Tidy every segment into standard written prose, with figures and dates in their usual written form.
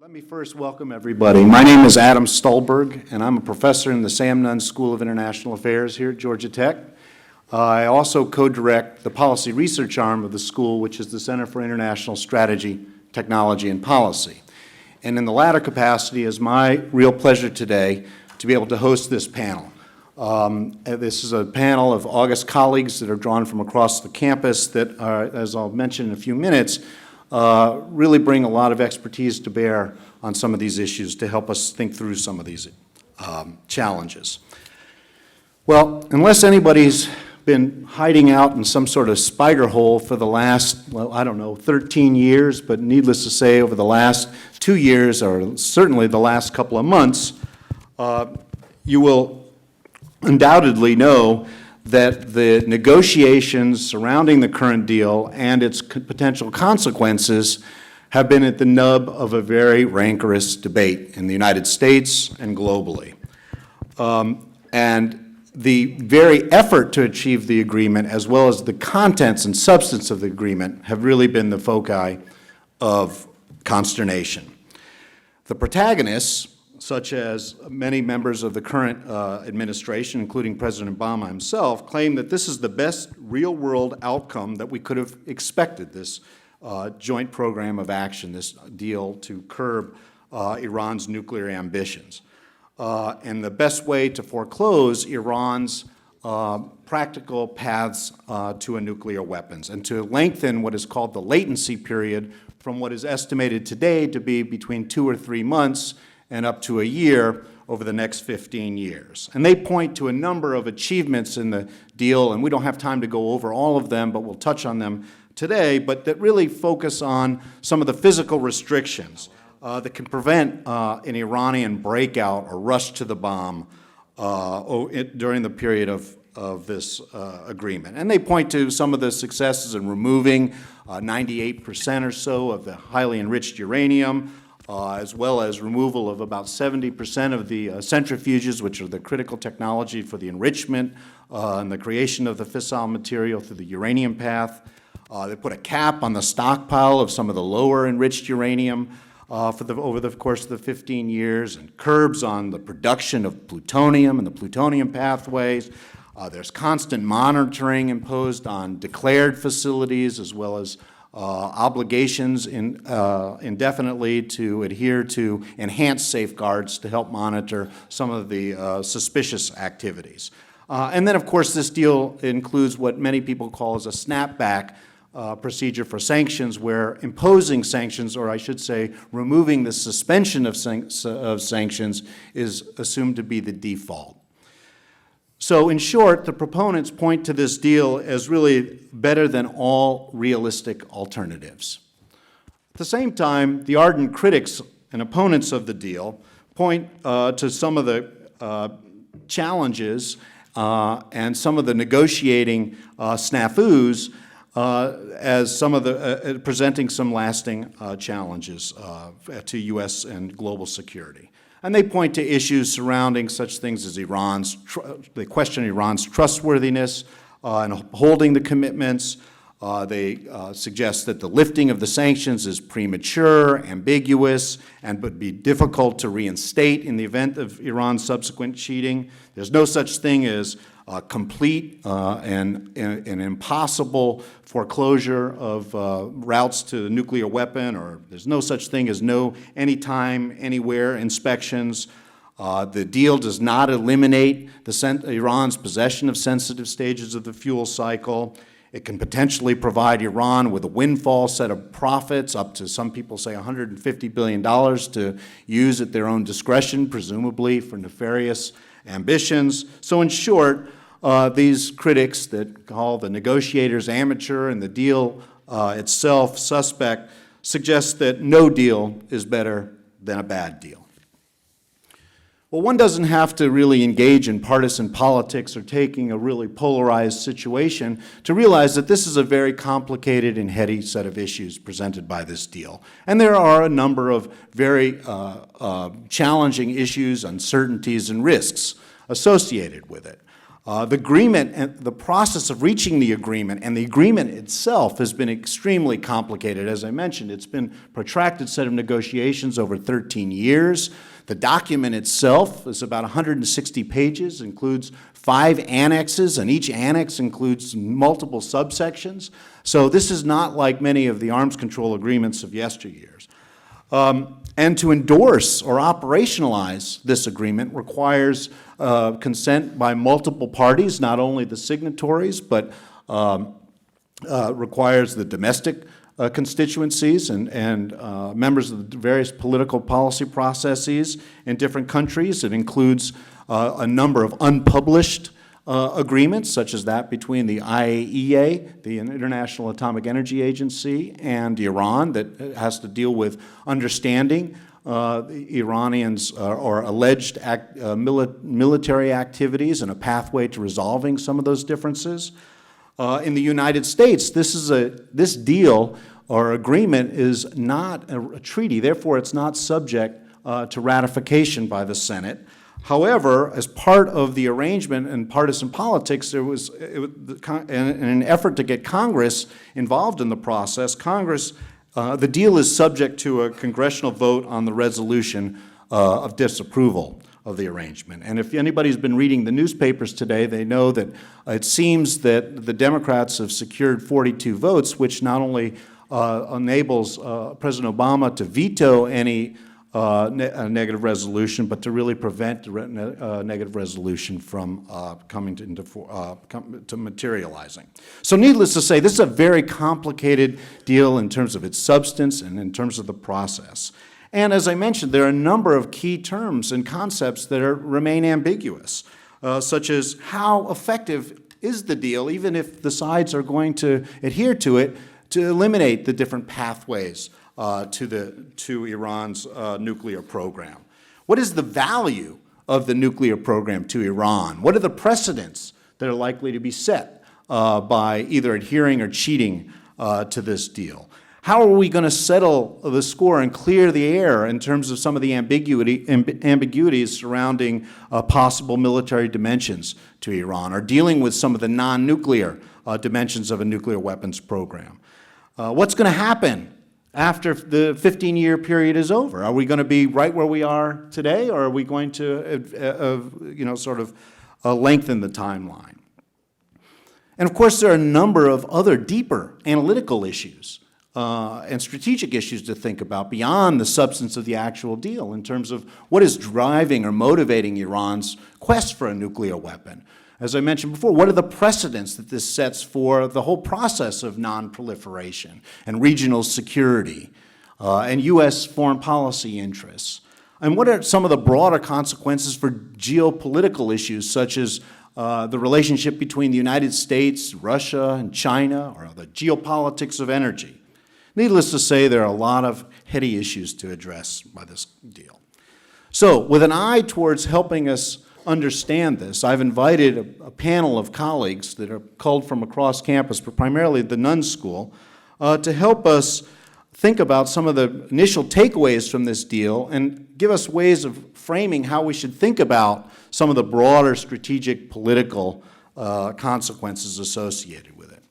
Let me first welcome everybody. My name is Adam Stulberg, and I'm a professor in the Sam Nunn School of International Affairs here at Georgia Tech. I also co-direct the policy research arm of the school, which is the Center for International Strategy, Technology, and Policy. And in the latter capacity, it's my real pleasure today to be able to host this panel. This is a panel of August colleagues that are drawn from across the campus that are, as I'll mention in a few minutes, really bring a lot of expertise to bear on some of these issues to help us think through some of these challenges. Well, unless anybody's been hiding out in some sort of spider hole for the last, well, I don't know, 13 years, but needless to say, over the last 2 years, or certainly the last couple of months, you will undoubtedly know that the negotiations surrounding the current deal and its potential consequences have been at the nub of a very rancorous debate in the United States and globally. And the very effort to achieve the agreement, as well as the contents and substance of the agreement, have really been the foci of consternation. The protagonists, such as many members of the current administration, including President Obama himself, claim that this is the best real-world outcome that we could have expected, this joint program of action, this deal to curb Iran's nuclear ambitions. And the best way to foreclose Iran's practical paths to a nuclear weapons and to lengthen what is called the latency period from what is estimated today to be between 2 or 3 months and up to a year over the next 15 years. And they point to a number of achievements in the deal, and we don't have time to go over all of them, but we'll touch on them today, but that really focus on some of the physical restrictions that can prevent an Iranian breakout or rush to the bomb during the period of this agreement. And they point to some of the successes in removing 98% or so of the highly enriched uranium, as well as removal of about 70% of the centrifuges, which are the critical technology for the enrichment and the creation of the fissile material through the uranium path. They put a cap on the stockpile of some of the lower enriched uranium over the course of the 15 years, and curbs on the production of plutonium and the plutonium pathways. There's constant monitoring imposed on declared facilities, as well as obligations indefinitely to adhere to enhanced safeguards to help monitor some of the suspicious activities. And then, of course, this deal includes what many people call as a snapback procedure for sanctions, where imposing sanctions, or I should say removing the suspension of sanctions, is assumed to be the default. So in short, the proponents point to this deal as really better than all realistic alternatives. At the same time, the ardent critics and opponents of the deal point to some of the challenges and some of the negotiating snafus as some of the presenting some lasting challenges to U.S. and global security. And they point to issues surrounding such things as they question Iran's trustworthiness in holding the commitments. They suggest that the lifting of the sanctions is premature, ambiguous, and would be difficult to reinstate in the event of Iran's subsequent cheating. There's no such thing as complete and impossible foreclosure of routes to the nuclear weapon, or there's no such thing as no anytime, anywhere inspections. The deal does not eliminate Iran's possession of sensitive stages of the fuel cycle. It can potentially provide Iran with a windfall set of profits, up to, some people say, $150 billion to use at their own discretion, presumably for nefarious ambitions. So in short, these critics that call the negotiators amateur and the deal itself suspect suggest that no deal is better than a bad deal. Well, one doesn't have to really engage in partisan politics or taking a really polarized situation to realize that this is a very complicated and heady set of issues presented by this deal. And there are a number of very challenging issues, uncertainties, and risks associated with it. The agreement and the process of reaching the agreement and the agreement itself has been extremely complicated. As I mentioned, it's been a protracted set of negotiations over 13 years. The document itself is about 160 pages, includes 5 annexes, and each annex includes multiple subsections. So this is not like many of the arms control agreements of yesteryears. And to endorse or operationalize this agreement requires consent by multiple parties, not only the signatories, but requires the domestic constituencies and members of the various political policy processes in different countries. It includes a number of unpublished agreements, such as that between the IAEA, the International Atomic Energy Agency, and Iran, that has to deal with understanding Iranians or alleged military activities and a pathway to resolving some of those differences. In the United States, this deal or agreement is not a treaty, therefore it's not subject to ratification by the Senate. However, as part of the arrangement in partisan politics, in an effort to get Congress involved in the process, the deal is subject to a congressional vote on the resolution of disapproval of the arrangement. And if anybody's been reading the newspapers today, they know that it seems that the Democrats have secured 42 votes, which not only enables President Obama to veto any negative resolution, but to really prevent the negative resolution from to materializing. So needless to say, this is a very complicated deal in terms of its substance and in terms of the process. And as I mentioned, there are a number of key terms and concepts that remain ambiguous, such as how effective is the deal, even if the sides are going to adhere to it, to eliminate the different pathways to Iran's nuclear program. What is the value of the nuclear program to Iran? What are the precedents that are likely to be set by either adhering or cheating to this deal? How are we going to settle the score and clear the air in terms of some of the ambiguities surrounding possible military dimensions to Iran, or dealing with some of the non-nuclear dimensions of a nuclear weapons program? What's going to happen after the 15-year period is over? Are we going to be right where we are today, or are we going to, lengthen the timeline? And of course, there are a number of other deeper analytical issues and strategic issues to think about beyond the substance of the actual deal in terms of what is driving or motivating Iran's quest for a nuclear weapon. As I mentioned before, what are the precedents that this sets for the whole process of non-proliferation and regional security and U.S. foreign policy interests? And what are some of the broader consequences for geopolitical issues, such as the relationship between the United States, Russia, and China, or the geopolitics of energy? Needless to say, there are a lot of heady issues to address by this deal. So, with an eye towards helping us understand this, I've invited a panel of colleagues that are culled from across campus, but primarily the Nunn School, to help us think about some of the initial takeaways from this deal and give us ways of framing how we should think about some of the broader strategic political consequences associated with it.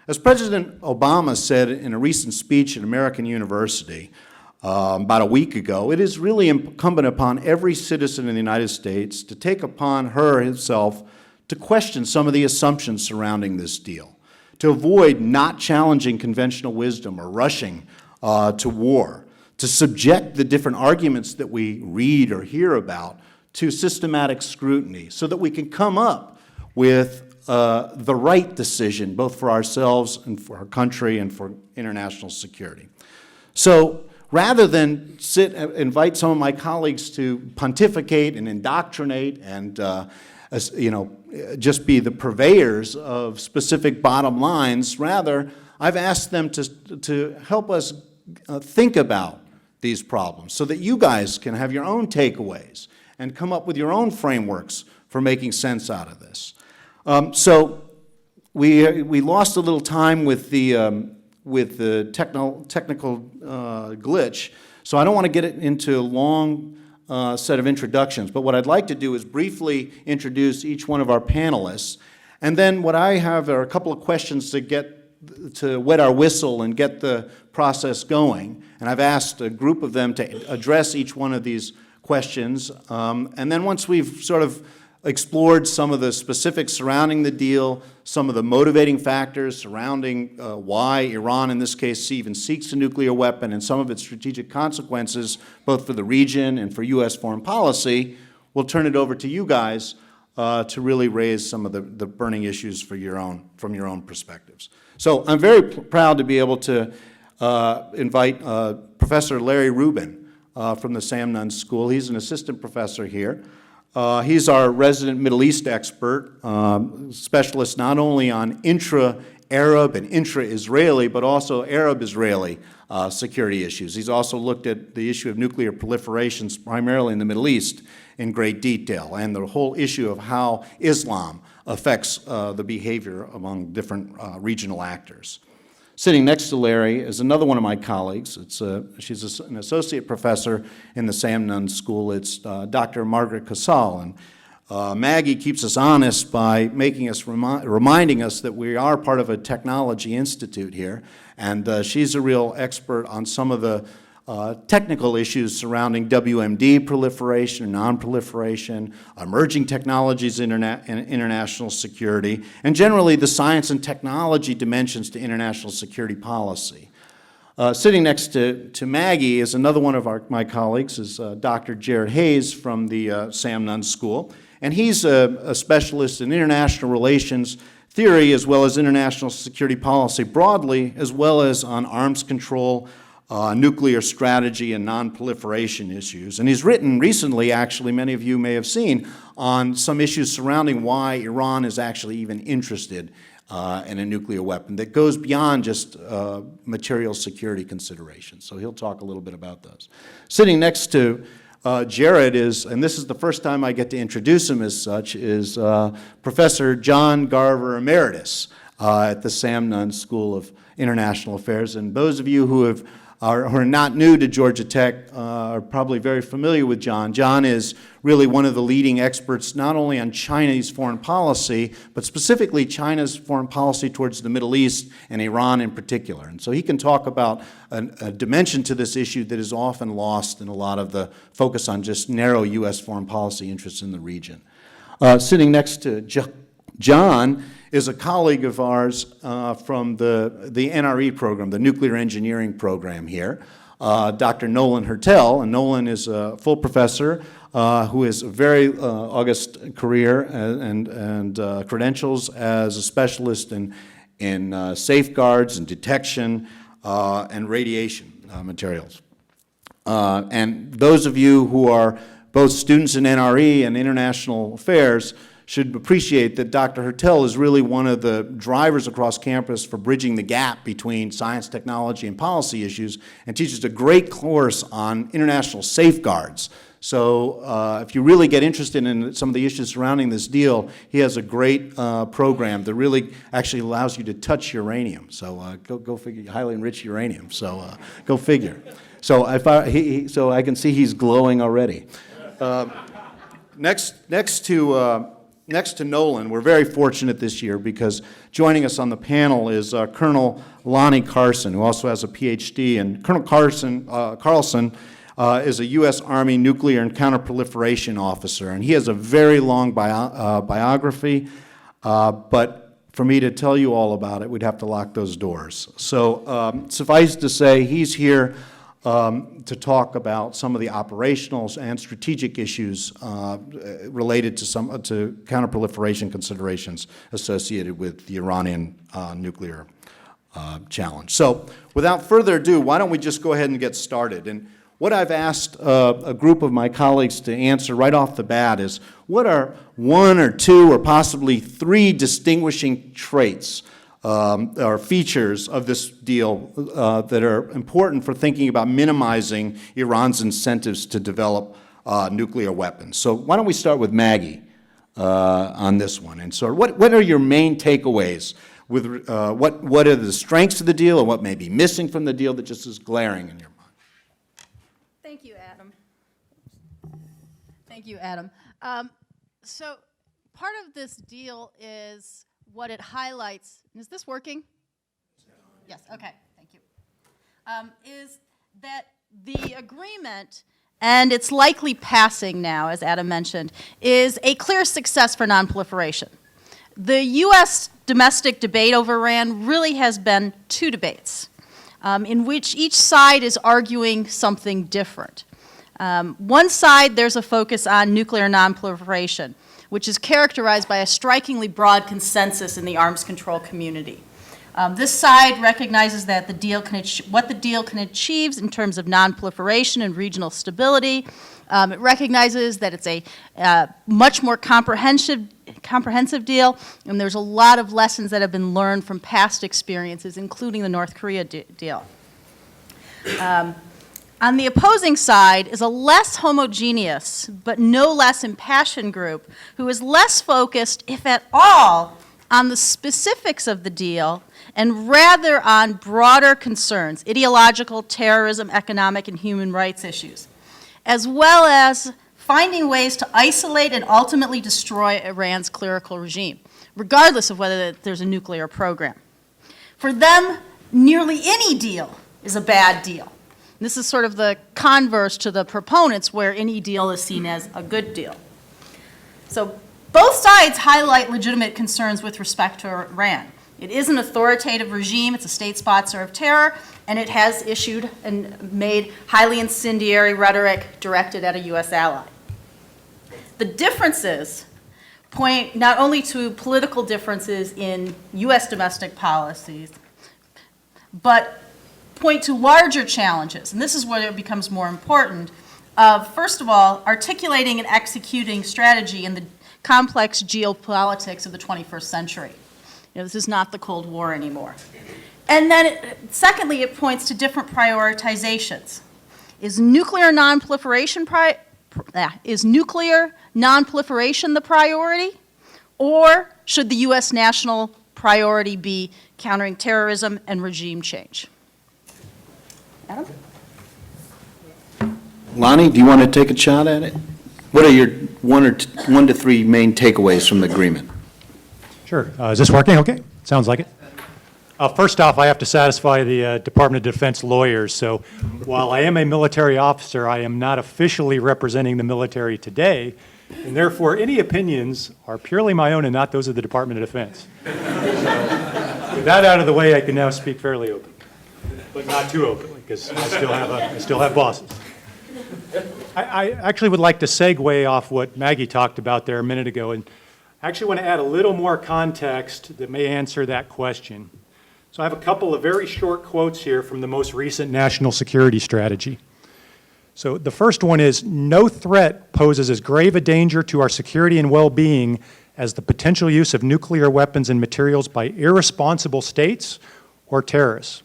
As President Obama said in a recent speech at American University about a week ago, it is really incumbent upon every citizen in the United States to take upon himself to question some of the assumptions surrounding this deal, to avoid not challenging conventional wisdom or rushing to war, to subject the different arguments that we read or hear about to systematic scrutiny so that we can come up with the right decision, both for ourselves and for our country and for international security. So rather than invite some of my colleagues to pontificate and indoctrinate and just be the purveyors of specific bottom lines, rather, I've asked them to help us think about these problems so that you guys can have your own takeaways and come up with your own frameworks for making sense out of this. So we lost a little time with the technical glitch, so I don't want to get it into long set of introductions, but what I'd like to do is briefly introduce each one of our panelists, and then what I have are a couple of questions to wet our whistle and get the process going, and I've asked a group of them to address each one of these questions, and then once we've sort of explored some of the specifics surrounding the deal, some of the motivating factors surrounding why Iran, in this case, even seeks a nuclear weapon, and some of its strategic consequences, both for the region and for U.S. foreign policy, we'll turn it over to you guys to really raise some of the burning issues from your own perspectives. So I'm very proud to be able to invite Professor Larry Rubin from the Sam Nunn School. He's an assistant professor here. He's our resident Middle East expert, specialist not only on intra-Arab and intra-Israeli, but also Arab-Israeli security issues. He's also looked at the issue of nuclear proliferation, primarily in the Middle East, in great detail, and the whole issue of how Islam affects the behavior among different regional actors. Sitting next to Larry is another one of my colleagues. She's an associate professor in the Sam Nunn School. It's Dr. Margaret Casal. And Maggie keeps us honest by making us reminding us that we are part of a technology institute here. And she's a real expert on some of the technical issues surrounding WMD proliferation and non-proliferation, emerging technologies in international security, and generally the science and technology dimensions to international security policy. Sitting next to Maggie is another one of my colleagues, is Dr. Jared Hayes from the Sam Nunn School, and he's a specialist in international relations theory as well as international security policy broadly, as well as on arms control, nuclear strategy and non-proliferation issues. And he's written recently, actually, many of you may have seen, on some issues surrounding why Iran is actually even interested in a nuclear weapon that goes beyond just material security considerations. So he'll talk a little bit about those. Sitting next to Jared is, and this is the first time I get to introduce him as such, is Professor John Garver Emeritus at the Sam Nunn School of International Affairs. And those of you who are not new to Georgia Tech are probably very familiar with John. John is really one of the leading experts not only on Chinese foreign policy, but specifically China's foreign policy towards the Middle East and Iran in particular. And so he can talk about a dimension to this issue that is often lost in a lot of the focus on just narrow U.S. foreign policy interests in the region. Sitting next to John is a colleague of ours from the NRE program, the nuclear engineering program here, Dr. Nolan Hertel. And Nolan is a full professor who has a very august career and credentials as a specialist in safeguards and detection and radiation materials. And those of you who are both students in NRE and international affairs should appreciate that Dr. Hertel is really one of the drivers across campus for bridging the gap between science, technology, and policy issues, and teaches a great course on international safeguards. So if you really get interested in some of the issues surrounding this deal, he has a great program that really actually allows you to touch uranium. So go figure, highly enriched uranium. So go figure. So so I can see he's glowing already. Next to Nolan, we're very fortunate this year because joining us on the panel is Colonel Lonnie Carson, who also has a PhD. And Colonel Carlson is a U.S. Army nuclear and counterproliferation officer, and he has a very long biography, but for me to tell you all about it, we'd have to lock those doors. So suffice to say, he's here to talk about some of the operational and strategic issues related to counterproliferation considerations associated with the Iranian nuclear challenge. So without further ado, why don't we just go ahead and get started? And what I've asked a group of my colleagues to answer right off the bat is, what are one or two or possibly three distinguishing traits or features of this deal that are important for thinking about minimizing Iran's incentives to develop nuclear weapons? So why don't we start with Maggie on this one? And so what are your main takeaways with what are the strengths of the deal and what may be missing from the deal that just is glaring in your mind? Thank you, Adam. you, Adam. So part of this deal is what it highlights. Is this working? Yes, okay, thank you. Is that the agreement, and it's likely passing now, as Adam mentioned, is a clear success for nonproliferation. The U.S. domestic debate over Iran really has been two debates, in which each side is arguing something different. One side, there's a focus on nuclear nonproliferation, which is characterized by a strikingly broad consensus in the arms control community. This side recognizes that what the deal can achieve in terms of nonproliferation and regional stability. It recognizes that it's a much more comprehensive deal, and there's a lot of lessons that have been learned from past experiences, including the North Korea deal. On the opposing side is a less homogeneous, but no less impassioned group who is less focused, if at all, on the specifics of the deal and rather on broader concerns, ideological, terrorism, economic, and human rights issues, as well as finding ways to isolate and ultimately destroy Iran's clerical regime, regardless of whether there's a nuclear program. For them, nearly any deal is a bad deal. This is sort of the converse to the proponents, where any deal is seen as a good deal. So both sides highlight legitimate concerns with respect to Iran. It is an authoritative regime, it's a state sponsor of terror, and it has issued and made highly incendiary rhetoric directed at a U.S. ally. The differences point not only to political differences in U.S. domestic policies, but point to larger challenges, and this is where it becomes more important, of, first of all, articulating and executing strategy in the complex geopolitics of the 21st century. This is not the Cold War anymore. And then, secondly, it points to different prioritizations. Is nuclear nonproliferation the priority, or should the U.S. national priority be countering terrorism and regime change? Adam? Lonnie, do you want to take a shot at it? What are your one to three main takeaways from the agreement? Sure. Is this working okay? Sounds like it. First off, I have to satisfy the Department of Defense lawyers. So while I am a military officer, I am not officially representing the military today, and therefore any opinions are purely my own and not those of the Department of Defense. So with that out of the way, I can now speak fairly openly, but not too openly, because I still have bosses. I actually would like to segue off what Maggie talked about there a minute ago, and I actually want to add a little more context that may answer that question. So I have a couple of very short quotes here from the most recent national security strategy. So the first one is, no threat poses as grave a danger to our security and well-being as the potential use of nuclear weapons and materials by irresponsible states or terrorists.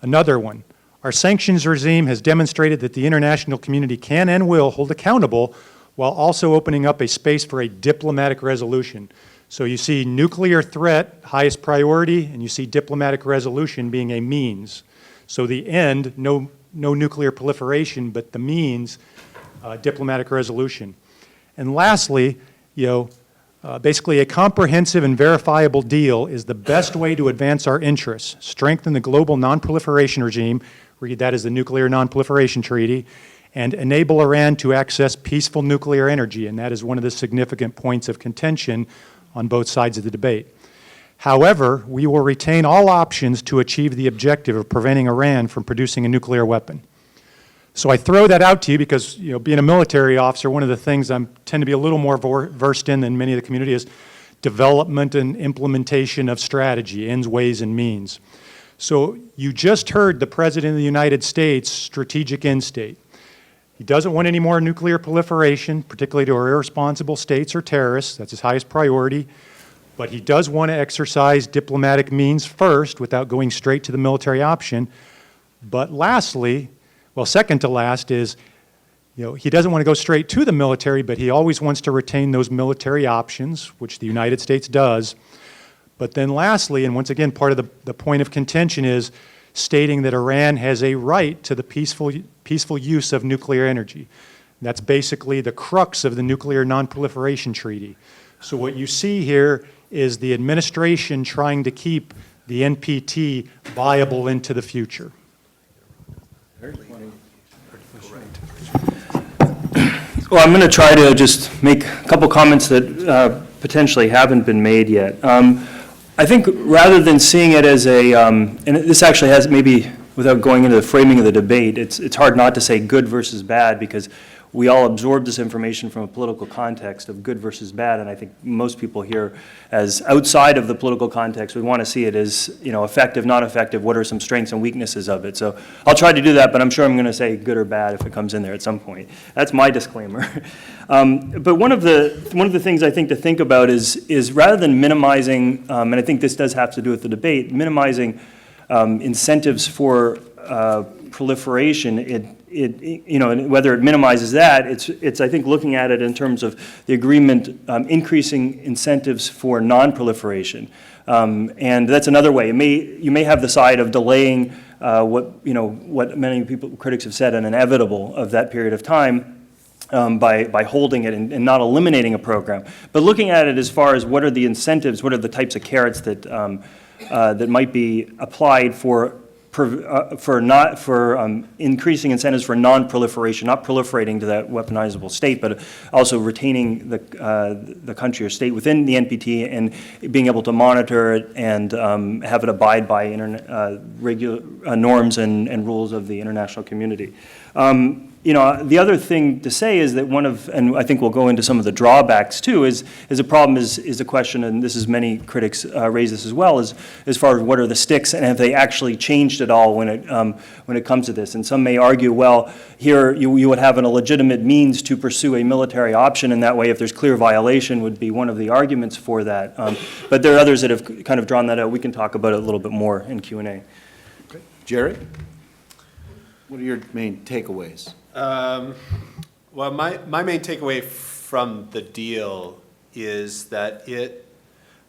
Another one, our sanctions regime has demonstrated that the international community can and will hold accountable while also opening up a space for a diplomatic resolution. So you see nuclear threat, highest priority, and you see diplomatic resolution being a means. So the end, no nuclear proliferation, but the means, diplomatic resolution. And lastly, basically a comprehensive and verifiable deal is the best way to advance our interests, strengthen the global nonproliferation regime, read that as the Nuclear Nonproliferation Treaty, and enable Iran to access peaceful nuclear energy, and that is one of the significant points of contention on both sides of the debate. However, we will retain all options to achieve the objective of preventing Iran from producing a nuclear weapon. So I throw that out to you because, being a military officer, one of the things I tend to be a little more versed in than many of the community is development and implementation of strategy, ends, ways, and means. So you just heard the President of the United States' strategic end state. He doesn't want any more nuclear proliferation, particularly to irresponsible states or terrorists. That's his highest priority. But he does want to exercise diplomatic means first without going straight to the military option. But lastly, second to last is, he doesn't want to go straight to the military, but he always wants to retain those military options, which the United States does. But then lastly, and once again, part of the point of contention is stating that Iran has a right to the peaceful use of nuclear energy. That's basically the crux of the Nuclear Non-Proliferation Treaty. So what you see here is the administration trying to keep the NPT viable into the future. Well, I'm going to try to just make a couple comments that potentially haven't been made yet. I think rather than seeing it as a, and this actually has maybe, without going into the framing of the debate, it's hard not to say good versus bad, because we all absorb this information from a political context of good versus bad, and I think most people here, as outside of the political context, we want to see it as, you know, effective, not effective, what are some strengths and weaknesses of it. So I'll try to do that, but I'm sure I'm going to say good or bad if it comes in there at some point. That's my disclaimer. But one of the things I think to think about is rather than minimizing, and I think this does have to do with the debate, minimizing incentives for proliferation, you know, whether it minimizes that, it's I think looking at it in terms of the agreement increasing incentives for non-proliferation, and that's another way. You may have the side of delaying what many critics have said, an inevitable of that period of time. By holding it and not eliminating a program, but looking at it as far as what are the incentives, what are the types of carrots that that might be applied for increasing incentives for non-proliferation, not proliferating to that weaponizable state, but also retaining the country or state within the NPT and being able to monitor it and have it abide by regular norms and rules of the international community. You know, the other thing to say is that and I think we'll go into some of the drawbacks too, is a problem is the question, and this is many critics raise this as well, as far as what are the sticks and have they actually changed at all when it comes to this. And some may argue, well, here you would have a legitimate means to pursue a military option, and that way if there's clear violation would be one of the arguments for that. But there are others that have kind of drawn that out. We can talk about it a little bit more in Q&A. Okay. Jerry, what are your main takeaways? Well, my main takeaway from the deal is that it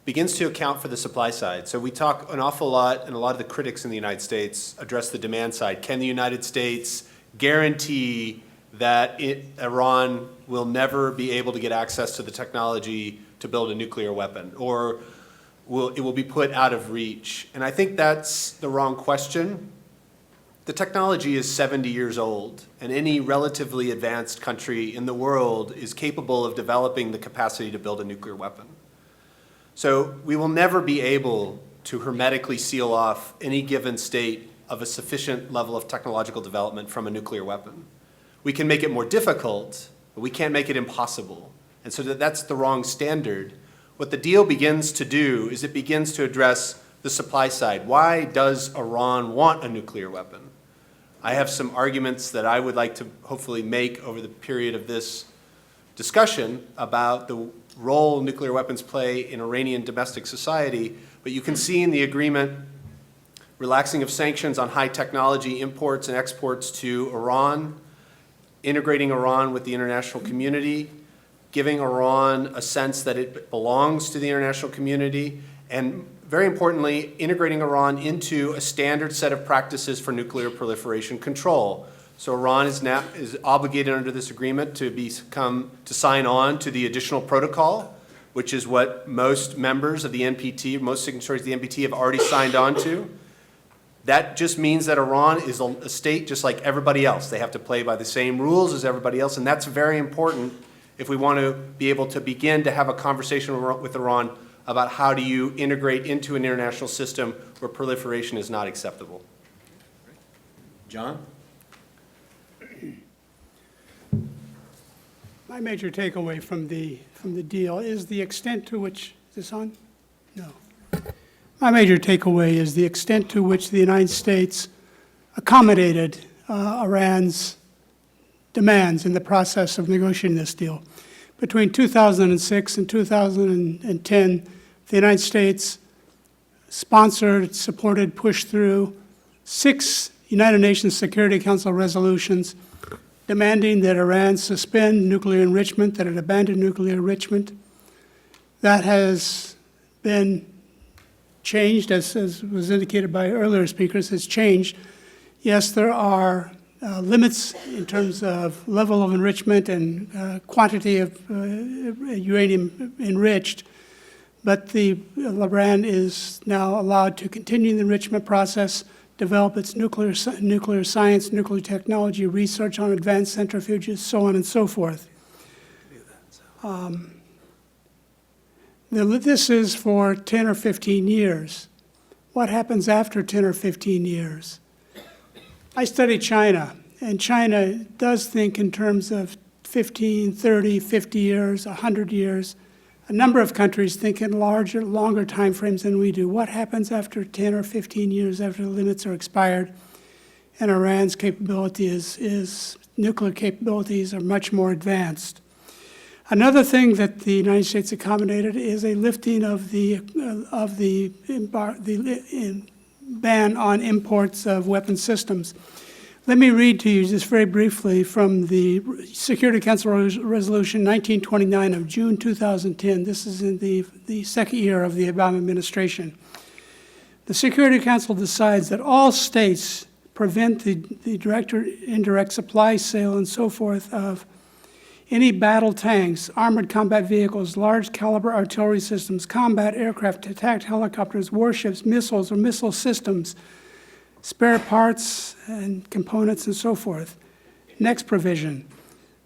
begins to account for the supply side. So we talk an awful lot, and a lot of the critics in the United States address the demand side. Can the United States guarantee that Iran will never be able to get access to the technology to build a nuclear weapon, or it will be put out of reach? And I think that's the wrong question. The technology is 70 years old, and any relatively advanced country in the world is capable of developing the capacity to build a nuclear weapon. So we will never be able to hermetically seal off any given state of a sufficient level of technological development from a nuclear weapon. We can make it more difficult, but we can't make it impossible. And so that's the wrong standard. What the deal begins to do is it begins to address the supply side. Why does Iran want a nuclear weapon? I have some arguments that I would like to hopefully make over the period of this discussion about the role nuclear weapons play in Iranian domestic society, but you can see in the agreement relaxing of sanctions on high technology imports and exports to Iran, integrating Iran with the international community, giving Iran a sense that it belongs to the international community, and very importantly, integrating Iran into a standard set of practices for nuclear proliferation control. So Iran is obligated under this agreement to sign on to the additional protocol, which is what most members of the NPT, most signatories of the NPT have already signed on to. That just means that Iran is a state just like everybody else. They have to play by the same rules as everybody else, and that's very important if we want to be able to begin to have a conversation with Iran about how do you integrate into an international system where proliferation is not acceptable. John? My major takeaway from the deal is the extent to which, is this on? No. My major takeaway is the extent to which the United States accommodated Iran's demands in the process of negotiating this deal. Between 2006 and 2010, the United States sponsored, supported, pushed through 6 United Nations Security Council resolutions demanding that Iran suspend nuclear enrichment, that it abandon nuclear enrichment. That has been changed, as was indicated by earlier speakers, has changed. Yes, there are limits in terms of level of enrichment and quantity of uranium enriched, but Iran is now allowed to continue the enrichment process, develop its nuclear science, nuclear technology, research on advanced centrifuges, so on and so forth. This is for 10 or 15 years. What happens after 10 or 15 years? I study China, and China does think in terms of 15, 30, 50 years, 100 years. A number of countries think in longer time frames than we do. What happens after 10 or 15 years after the limits are expired and Iran's capability nuclear capabilities are much more advanced? Another thing that the United States accommodated is a lifting of the ban on imports of weapon systems. Let me read to you just very briefly from the Security Council Resolution 1929 of June 2010. This is in the second year of the Obama administration. The Security Council decides that all states prevent the direct or indirect supply, sale, and so forth of any battle tanks, armored combat vehicles, large caliber artillery systems, combat aircraft, attack helicopters, warships, missiles or missile systems, spare parts and components and so forth. Next provision.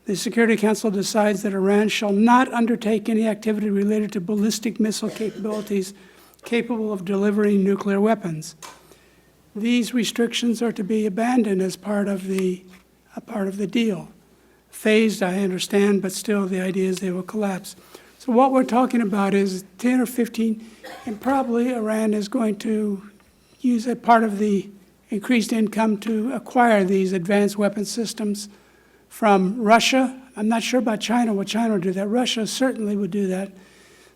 The Security Council decides that Iran shall not undertake any activity related to ballistic missile capabilities capable of delivering nuclear weapons. These restrictions are to be abandoned as part of the deal. Phased, I understand, but still the idea is they will collapse. So what we're talking about is 10 or 15, and probably Iran is going to use a part of the increased income to acquire these advanced weapon systems from Russia. I'm not sure about China, what China would do that. Russia certainly would do that,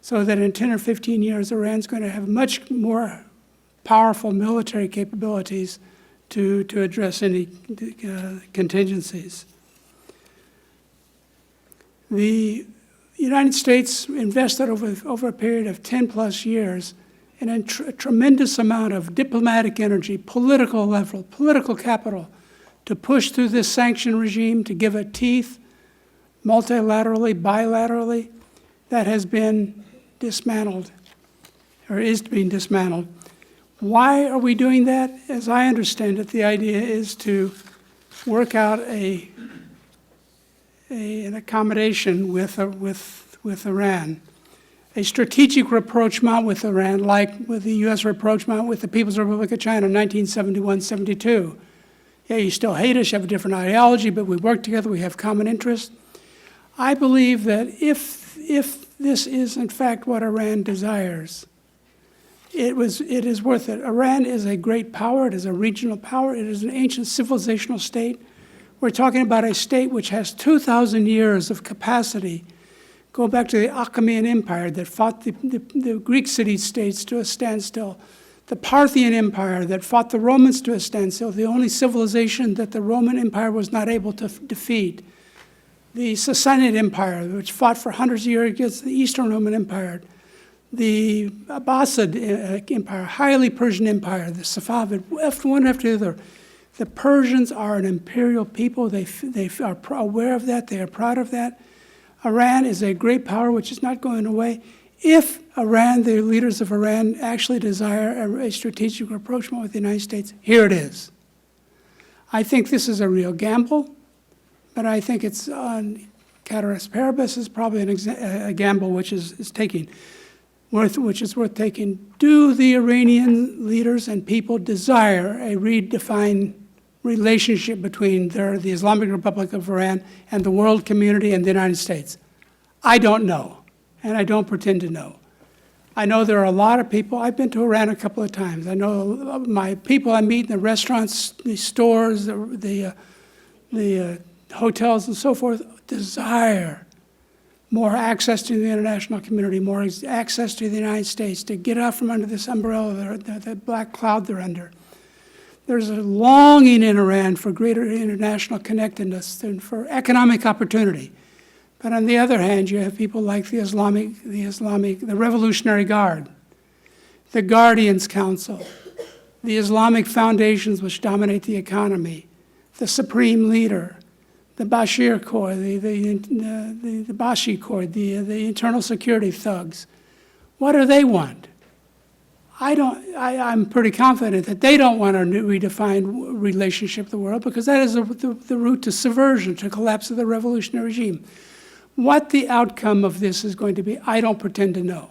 so that in 10 or 15 years, Iran's going to have much more powerful military capabilities to address any contingencies. The United States invested over a period of 10 plus years in a tremendous amount of diplomatic energy, political level, political capital, to push through this sanction regime, to give it teeth, multilaterally, bilaterally, that has been dismantled, or is being dismantled. Why are we doing that? As I understand it, the idea is to work out an accommodation with Iran, a strategic rapprochement with Iran, like with the U.S. rapprochement with the People's Republic of China in 1971-72. Yeah, you still hate us, you have a different ideology, but we work together, we have common interests. I believe that if this is in fact what Iran desires, it is worth it. Iran is a great power, it is a regional power, it is an ancient civilizational state. We're talking about a state which has 2,000 years of capacity. Go back to the Achaemenid Empire that fought the Greek city-states to a standstill. The Parthian Empire that fought the Romans to a standstill, the only civilization that the Roman Empire was not able to defeat. The Sassanid Empire, which fought for hundreds of years against the Eastern Roman Empire. The Abbasid Empire, highly Persian Empire, the Safavid, one after the other. The Persians are an imperial people. They are aware of that. They are proud of that. Iran is a great power which is not going away. If Iran, the leaders of Iran, actually desire a strategic rapprochement with the United States, here it is. I think this is a real gamble, but I think it's on ceteris paribus is probably a gamble which is worth taking. Do the Iranian leaders and people desire a redefined relationship between the Islamic Republic of Iran and the world community and the United States? I don't know, and I don't pretend to know. I know there are a lot of people. I've been to Iran a couple of times. I know my people I meet in the restaurants, the stores, the hotels and so forth desire more access to the international community, more access to the United States, to get out from under this umbrella, the black cloud they're under. There's a longing in Iran for greater international connectedness and for economic opportunity. But on the other hand, you have people like the Revolutionary Guard, the Guardians Council, the Islamic foundations which dominate the economy, the supreme leader, the Bashir Corps, the Bashi Corps, the internal security thugs. What do they want? I'm pretty confident that they don't want a new redefined relationship with the world, because that is the route to subversion, to collapse of the revolutionary regime. What the outcome of this is going to be, I don't pretend to know.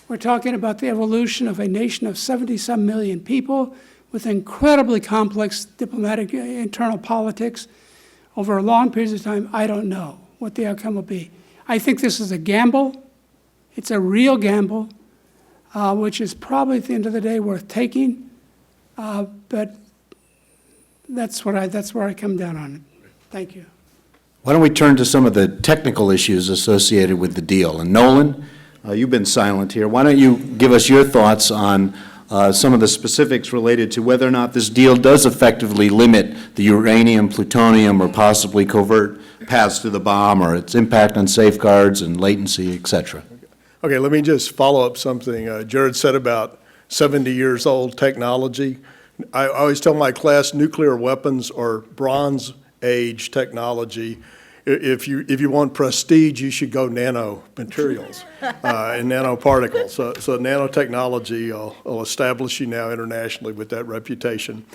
We're talking about the evolution of a nation of 70-some million people with incredibly complex diplomatic internal politics over long periods of time. I don't know what the outcome will be. I think this is a gamble. It's a real gamble, which is probably at the end of the day worth taking. But that's where I come down on it. Thank you. Why don't we turn to some of the technical issues associated with the deal? And Nolan, you've been silent here. Why don't you give us your thoughts on some of the specifics related to whether or not this deal does effectively limit the uranium, plutonium, or possibly covert paths to the bomb, or its impact on safeguards and latency, et cetera? Okay, let me just follow up something Jared said about 70 years old technology. I always tell my class nuclear weapons are Bronze Age technology. If you want prestige, you should go nanomaterials and nanoparticles. So nanotechnology will establish you now internationally with that reputation.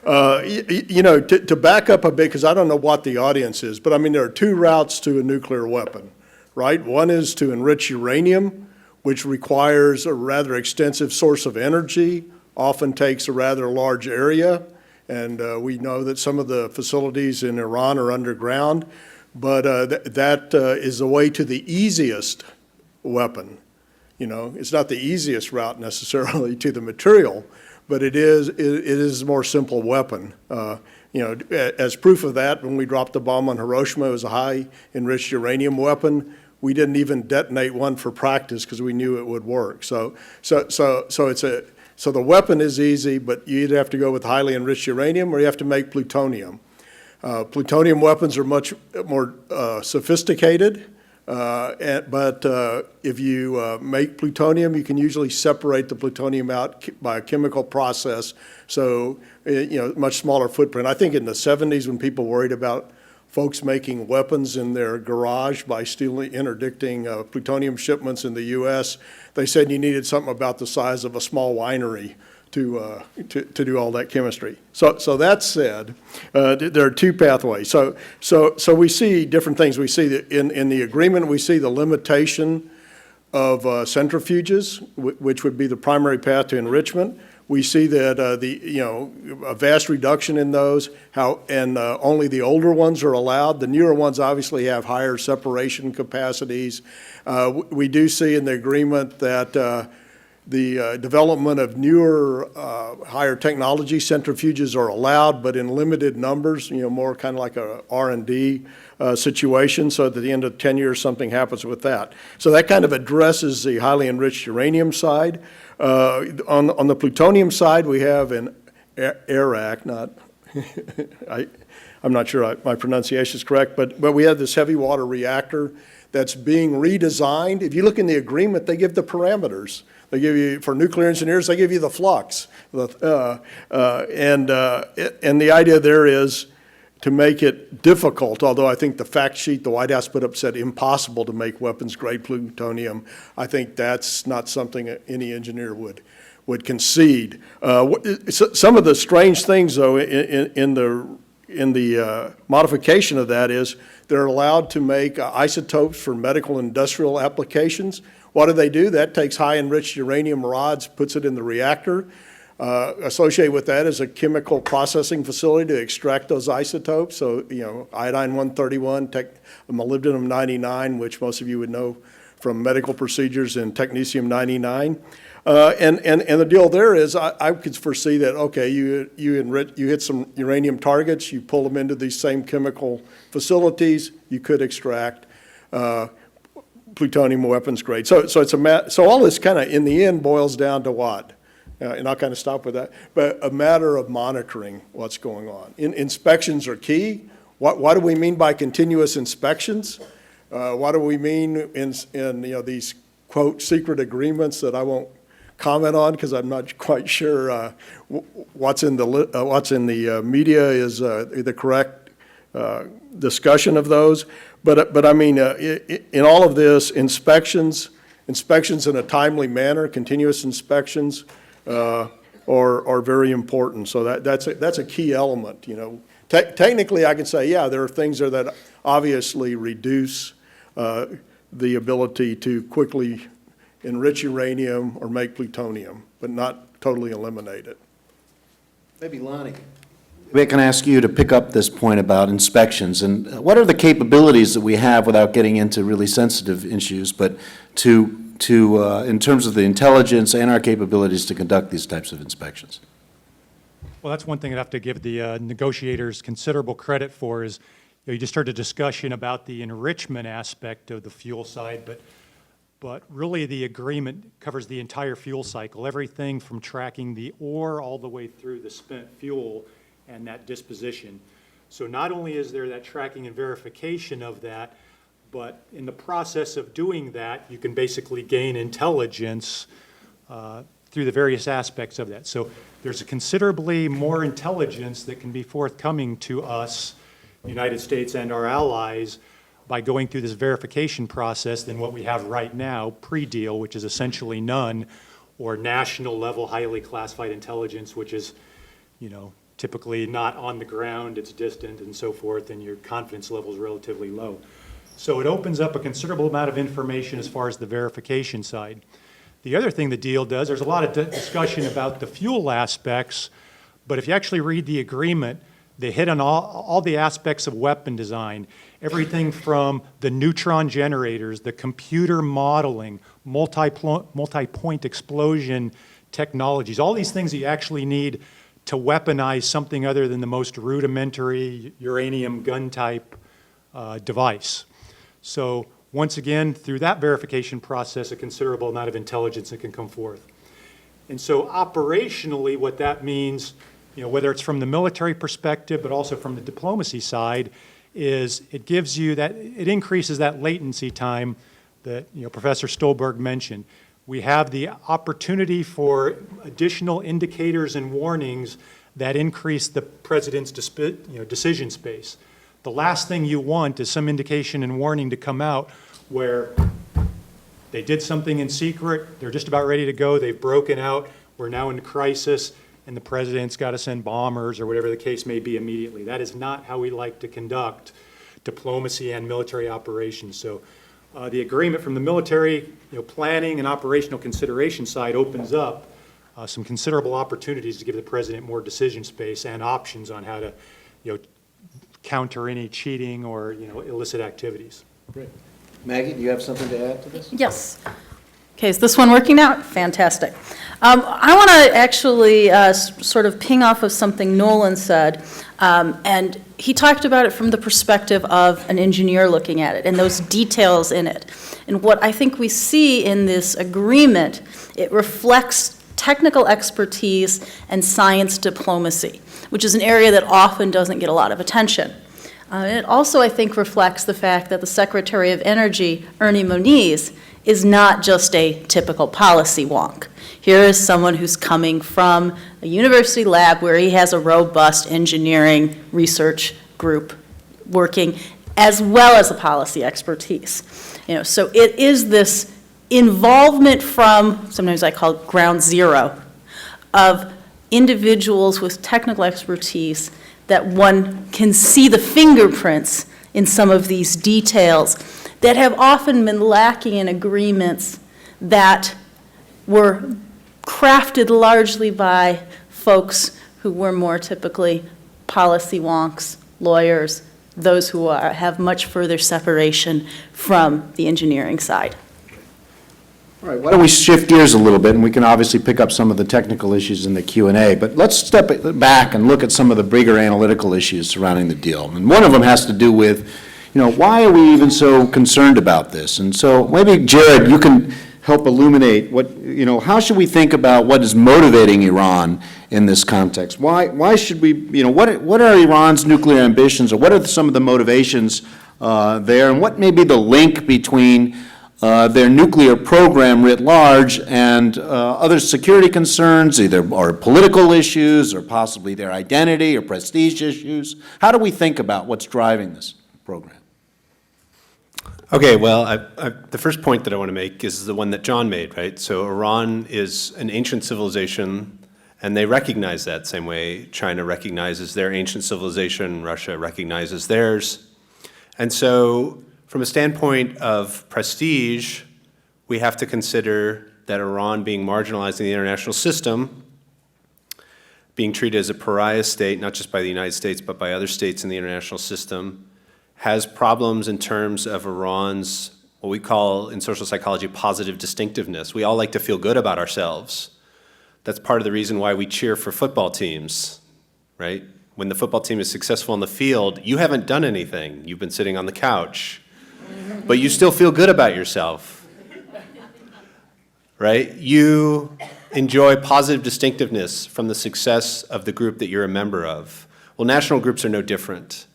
To back up a bit, because I don't know what the audience is, but I mean, there are two routes to a nuclear weapon, right? One is to enrich uranium, which requires a rather extensive source of energy, often takes a rather large area, and we know that some of the facilities in Iran are underground. But that is the way to the easiest weapon. It's not the easiest route necessarily to the material, but it is a more simple weapon. As proof of that, when we dropped the bomb on Hiroshima, it was a high enriched uranium weapon. We didn't even detonate one for practice because we knew it would work. So the weapon is easy, but you either have to go with highly enriched uranium or you have to make plutonium. Plutonium weapons are much more sophisticated, but if you make plutonium, you can usually separate the plutonium out by a chemical process, so much smaller footprint. I think in the 70s, when people worried about folks making weapons in their garage by interdicting plutonium shipments in the U.S., they said you needed something about the size of a small winery to do all that chemistry. So that said, there are two pathways. So we see different things. We see that in the agreement, we see the limitation of centrifuges, which would be the primary path to enrichment. We see that a vast reduction in those, and only the older ones are allowed. The newer ones obviously have higher separation capacities. We do see in the agreement that the development of newer, higher technology centrifuges are allowed, but in limited numbers, more kind of like a R&D situation, so that at the end of 10 years, something happens with that. So that kind of addresses the highly enriched uranium side. On the plutonium side, we have an ARAC, I'm not sure my pronunciation is correct, but we have this heavy water reactor that's being redesigned. If you look in the agreement, they give the parameters. They give you, for nuclear engineers, they give you the flux. And the idea there is to make it difficult, although I think the fact sheet the White House put up said impossible to make weapons-grade plutonium. I think that's not something any engineer would concede. Some of the strange things, though, in the modification of that is they're allowed to make isotopes for medical and industrial applications. What do? That takes high-enriched uranium rods, puts it in the reactor. Associated with that is a chemical processing facility to extract those isotopes. So, iodine-131, molybdenum-99, which most of you would know from medical procedures, and technetium-99. And the deal there is, I could foresee that, okay, you hit some uranium targets, you pull them into these same chemical facilities, you could extract plutonium weapons grade. So all this kind of, in the end, boils down to what? And I'll kind of stop with that, but a matter of monitoring what's going on. Inspections are key. What do we mean by continuous inspections? What do we mean in these, quote, secret agreements that I won't comment on because I'm not quite sure what's in the media is the correct discussion of those. But I mean, in all of this, inspections in a timely manner, continuous inspections are very important. So that's a key element, you know. Technically, I can say, yeah, there are things there that obviously reduce the ability to quickly enrich uranium or make plutonium, but not totally eliminate it. Maybe Lonnie. Maybe I can ask you to pick up this point about inspections, and what are the capabilities that we have without getting into really sensitive issues, but in terms of the intelligence and our capabilities to conduct these types of inspections? Well, that's one thing I'd have to give the negotiators considerable credit for is, you know, you just heard a discussion about the enrichment aspect of the fuel side, but really the agreement covers the entire fuel cycle, everything from tracking the ore all the way through the spent fuel and that disposition. So not only is there that tracking and verification of that, but in the process of doing that, you can basically gain intelligence through the various aspects of that. So there's a considerably more intelligence that can be forthcoming to us, the United States and our allies, by going through this verification process than what we have right now, pre-deal, which is essentially Nunn, or national level highly classified intelligence, which is, you know, typically not on the ground, it's distant and so forth, and your confidence level is relatively low. So it opens up a considerable amount of information as far as the verification side. The other thing the deal does, there's a lot of discussion about the fuel aspects, but if you actually read the agreement, they hit on all the aspects of weapon design, everything from the neutron generators, the computer modeling, multi-point explosion technologies, all these things that you actually need to weaponize something other than the most rudimentary uranium gun type device. So once again, through that verification process, a considerable amount of intelligence that can come forth. And so operationally, what that means, you know, whether it's from the military perspective, but also from the diplomacy side, is it gives you that, it increases that latency time that, you know, Professor Stolberg mentioned. We have the opportunity for additional indicators and warnings that increase the president's decision space. The last thing you want is some indication and warning to come out where they did something in secret, they're just about ready to go, they've broken out, we're now in crisis, and the president's got to send bombers or whatever the case may be immediately. That is not how we like to conduct diplomacy and military operations. So the agreement from the military, planning and operational consideration side opens up some considerable opportunities to give the president more decision space and options on how to, counter any cheating or, illicit activities. Great. Maggie, do you have something to add to this? Yes. Okay, is this one working now? Fantastic. I want to actually sort of ping off of something Nolan said, and he talked about it from the perspective of an engineer looking at it and those details in it. And what I think we see in this agreement, it reflects technical expertise and science diplomacy, which is an area that often doesn't get a lot of attention. It also, I think, reflects the fact that the Secretary of Energy, Ernie Moniz, is not just a typical policy wonk. Here is someone who's coming from a university lab where he has a robust engineering research group working, as well as a policy expertise. So it is this involvement from, sometimes I call it ground zero, of individuals with technical expertise that one can see the fingerprints in some of these details that have often been lacking in agreements that were crafted largely by folks who were more typically policy wonks, lawyers, those who have much further separation from the engineering side. All right, why don't we shift gears a little bit, and we can obviously pick up some of the technical issues in the Q&A, but let's step back and look at some of the bigger analytical issues surrounding the deal. And one of them has to do with, why are we even so concerned about this? And so maybe, Jared, you can help illuminate what, how should we think about what is motivating Iran in this context? Why should we, what are Iran's nuclear ambitions, or what are some of the motivations there, and what may be the link between their nuclear program writ large, and other security concerns, either or political issues, or possibly their identity or prestige issues? How do we think about what's driving this program? Okay, well, the first point that I want to make is the one that John made, right? So Iran is an ancient civilization, and they recognize that same way China recognizes their ancient civilization, Russia recognizes theirs. And so from a standpoint of prestige, we have to consider that Iran being marginalized in the international system, being treated as a pariah state, not just by the United States, but by other states in the international system, has problems in terms of Iran's, what we call in social psychology, positive distinctiveness. We all like to feel good about ourselves. That's part of the reason why we cheer for football teams, right? When the football team is successful on the field, you haven't done anything. You've been sitting on the couch. But you still feel good about yourself, right? You enjoy positive distinctiveness from the success of the group that you're a member of. Well, national groups are no different.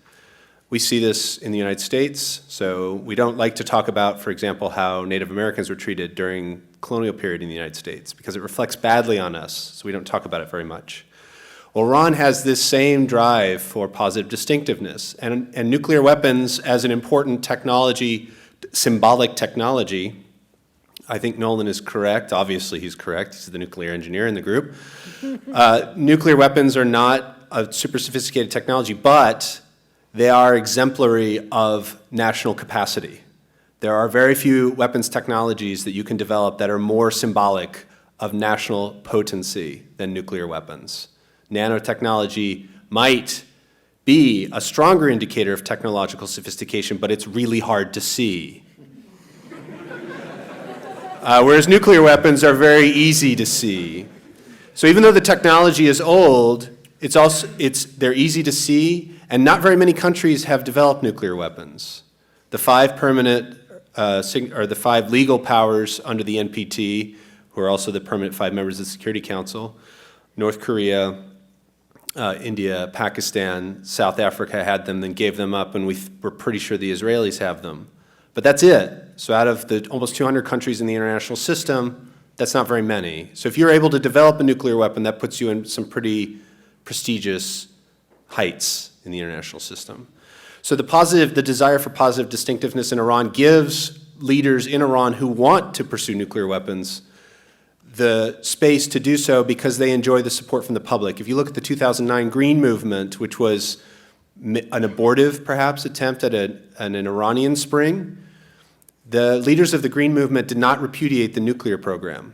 We see this in the United States, so we don't like to talk about, for example, how Native Americans were treated during colonial period in the United States, because it reflects badly on us, so we don't talk about it very much. Well, Iran has this same drive for positive distinctiveness, and nuclear weapons as an important technology, symbolic technology. I think Nolan is correct. Obviously, he's correct. He's the nuclear engineer in the group. Nuclear weapons are not a super sophisticated technology, but they are exemplary of national capacity. There are very few weapons technologies that you can develop that are more symbolic of national potency than nuclear weapons. Nanotechnology might be a stronger indicator of technological sophistication, but it's really hard to see. Whereas nuclear weapons are very easy to see. So even though the technology is old, they're easy to see, and not very many countries have developed nuclear weapons. The 5 permanent, or the 5 legal powers under the NPT, who are also the permanent 5 members of the Security Council, North Korea, India, Pakistan, South Africa had them, then gave them up, and we're pretty sure the Israelis have them. But that's it. So out of the almost 200 countries in the international system, that's not very many. So if you're able to develop a nuclear weapon, that puts you in some pretty prestigious heights in the international system. So the desire for positive distinctiveness in Iran gives leaders in Iran who want to pursue nuclear weapons the space to do so because they enjoy the support from the public. If you look at the 2009 Green Movement, which was an abortive, perhaps, attempt at an Iranian Spring, the leaders of the Green Movement did not repudiate the nuclear program.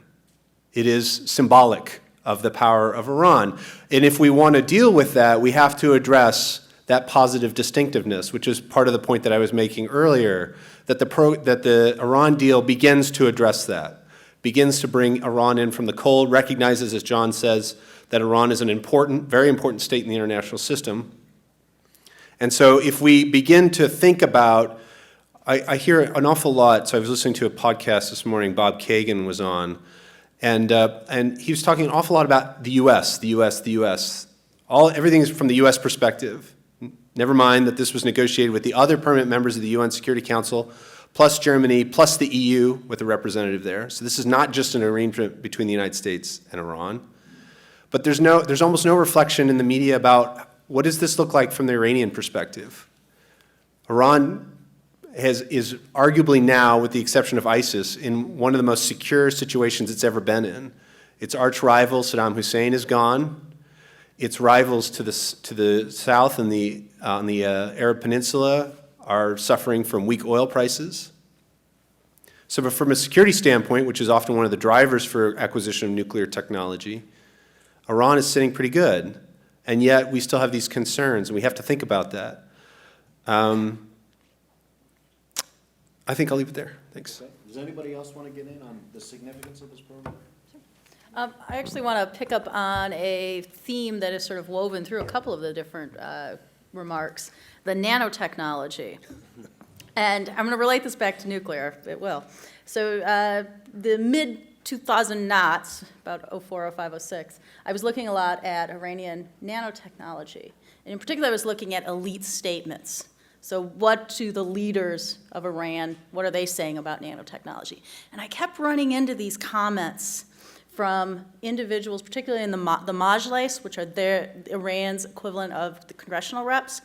It is symbolic of the power of Iran. And if we want to deal with that, we have to address that positive distinctiveness, which is part of the point that I was making earlier, that the Iran deal begins to address that, begins to bring Iran in from the cold, recognizes, as John says, that Iran is an important, very important state in the international system. And so if we begin to think about, I hear an awful lot, so I was listening to a podcast this morning, Bob Kagan was on, and he was talking an awful lot about the U.S., Everything is from the U.S. perspective. Never mind that this was negotiated with the other permanent members of the UN Security Council, plus Germany, plus the EU with a representative there. So this is not just an arrangement between the United States and Iran. But there's almost no reflection in the media about what does this look like from the Iranian perspective. Iran is arguably now, with the exception of ISIS, in one of the most secure situations it's ever been in. Its arch rival, Saddam Hussein, is gone. Its rivals to the south and on the Arab Peninsula are suffering from weak oil prices. So from a security standpoint, which is often one of the drivers for acquisition of nuclear technology, Iran is sitting pretty good. And yet we still have these concerns, and we have to think about that. I think I'll leave it there. Thanks. Does anybody else want to get in on the significance of this program? I actually want to pick up on a theme that is sort of woven through a couple of the different remarks, the nanotechnology. And I'm going to relate this back to nuclear. It will. So the mid-2000 knots, about 04, 05, 06, I was looking a lot at Iranian nanotechnology. And in particular, I was looking at elite statements. So what do the leaders of Iran, what are they saying about nanotechnology? And I kept running into these comments from individuals, particularly in the Majlis, which are Iran's equivalent of the congressional reps,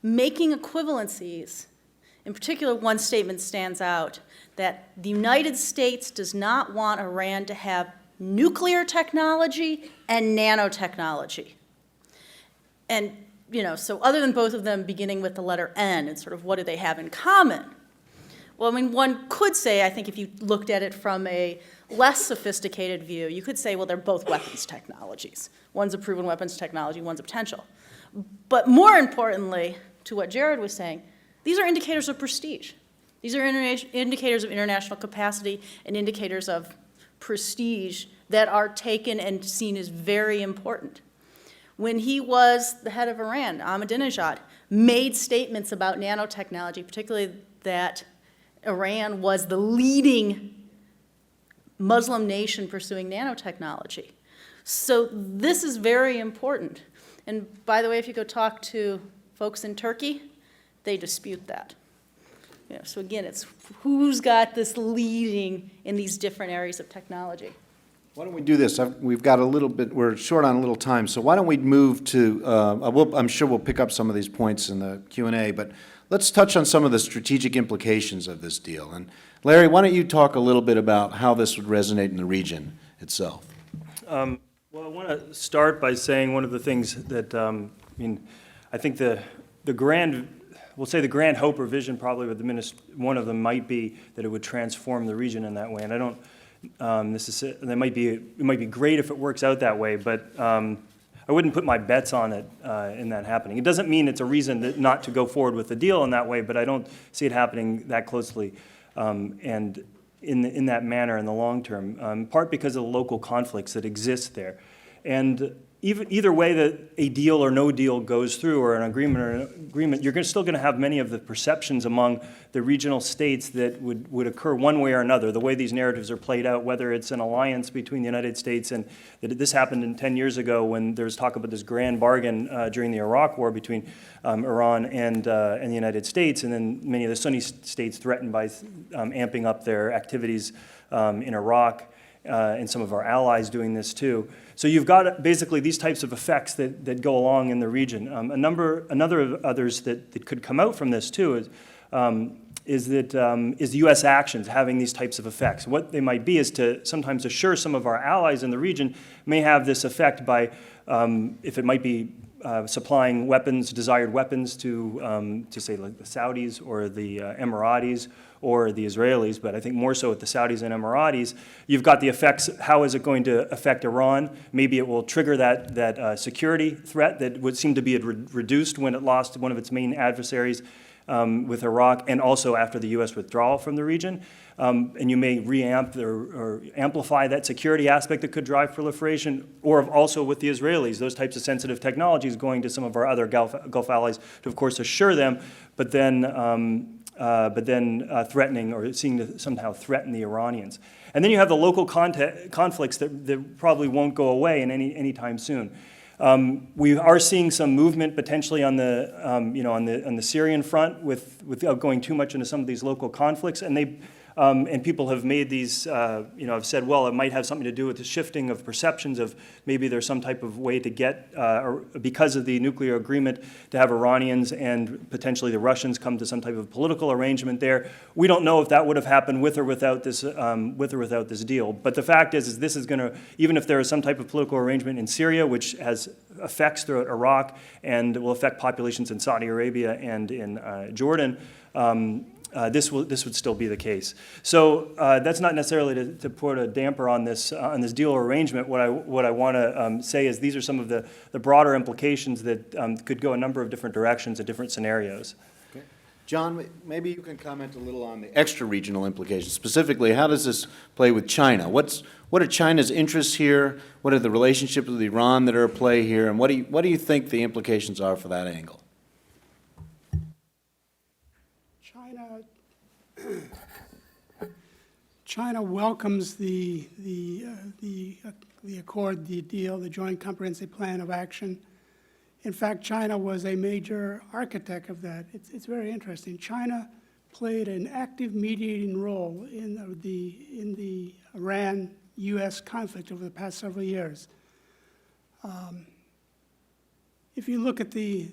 making equivalencies. In particular, one statement stands out, that the United States does not want Iran to have nuclear technology and nanotechnology. And, so other than both of them beginning with the letter N, and sort of what do they have in common? Well, I mean, one could say, I think if you looked at it from a less sophisticated view, you could say, well, they're both weapons technologies. One's a proven weapons technology, one's a potential. But more importantly, to what Jared was saying, these are indicators of prestige. These are indicators of international capacity and indicators of prestige that are taken and seen as very important. When he was the head of Iran, Ahmadinejad made statements about nanotechnology, particularly that Iran was the leading Muslim nation pursuing nanotechnology. So this is very important. And by the way, if you go talk to folks in Turkey, they dispute that. So again, it's who's got this leading in these different areas of technology. Why don't we do this? We've got a little bit, we're short on a little time, so why don't we move to, I'm sure we'll pick up some of these points in the Q&A, but let's touch on some of the strategic implications of this deal. And Larry, why don't you talk a little bit about how this would resonate in the region itself? Well, I want to start by saying one of the things that, I think the grand, we'll say the grand hope or vision probably with one of them might be that it would transform the region in that way. And I don't, it might be great if it works out that way, but I wouldn't put my bets on it in that happening. It doesn't mean it's a reason not to go forward with the deal in that way, but I don't see it happening that closely and in that manner in the long term, in part because of the local conflicts that exist there. And either way that a deal or no deal goes through, or an agreement, you're still going to have many of the perceptions among the regional states that would occur one way or another, the way these narratives are played out, whether it's an alliance between the United States and this happened 10 years ago when there was talk about this grand bargain during the Iraq War between Iran and the United States, and then many of the Sunni states threatened by amping up their activities in Iraq. And some of our allies doing this too. So you've got basically these types of effects that go along in the region. Another of others that could come out from this too is the U.S. actions having these types of effects. What they might be is to sometimes assure some of our allies in the region may have this effect by, if it might be supplying weapons, desired weapons to say like the Saudis or the Emiratis or the Israelis, but I think more so with the Saudis and Emiratis, you've got the effects. How is it going to affect Iran? Maybe it will trigger that security threat that would seem to be reduced when it lost one of its main adversaries with Iraq, and also after the U.S. withdrawal from the region. And you may reamp or amplify that security aspect that could drive proliferation, or also with the Israelis, those types of sensitive technologies going to some of our other Gulf allies to, of course, assure them, but then threatening or seeing to somehow threaten the Iranians. And then you have the local conflicts that probably won't go away in anytime soon. We are seeing some movement potentially on the on the Syrian front without going too much into some of these local conflicts, and people have made these, have said, well, it might have something to do with the shifting of perceptions of maybe there's some type of way to get, because of the nuclear agreement, to have Iranians and potentially the Russians come to some type of political arrangement there. We don't know if that would have happened with or without this deal. But the fact is this is going to, even if there is some type of political arrangement in Syria, which has effects throughout Iraq and will affect populations in Saudi Arabia and in Jordan, this would still be the case. So that's not necessarily to put a damper on this deal or arrangement. What I want to say is these are some of the broader implications that could go a number of different directions at different scenarios. Okay. John, maybe you can comment a little on the extra-regional implications. Specifically, how does this play with China? What are China's interests here? What are the relationships with Iran that are at play here? And what do you think the implications are for that angle? China welcomes the accord, the deal, the Joint Comprehensive Plan of Action. In fact, China was a major architect of that. It's very interesting. China played an active mediating role in the Iran-U.S. conflict over the past several years. If you look at the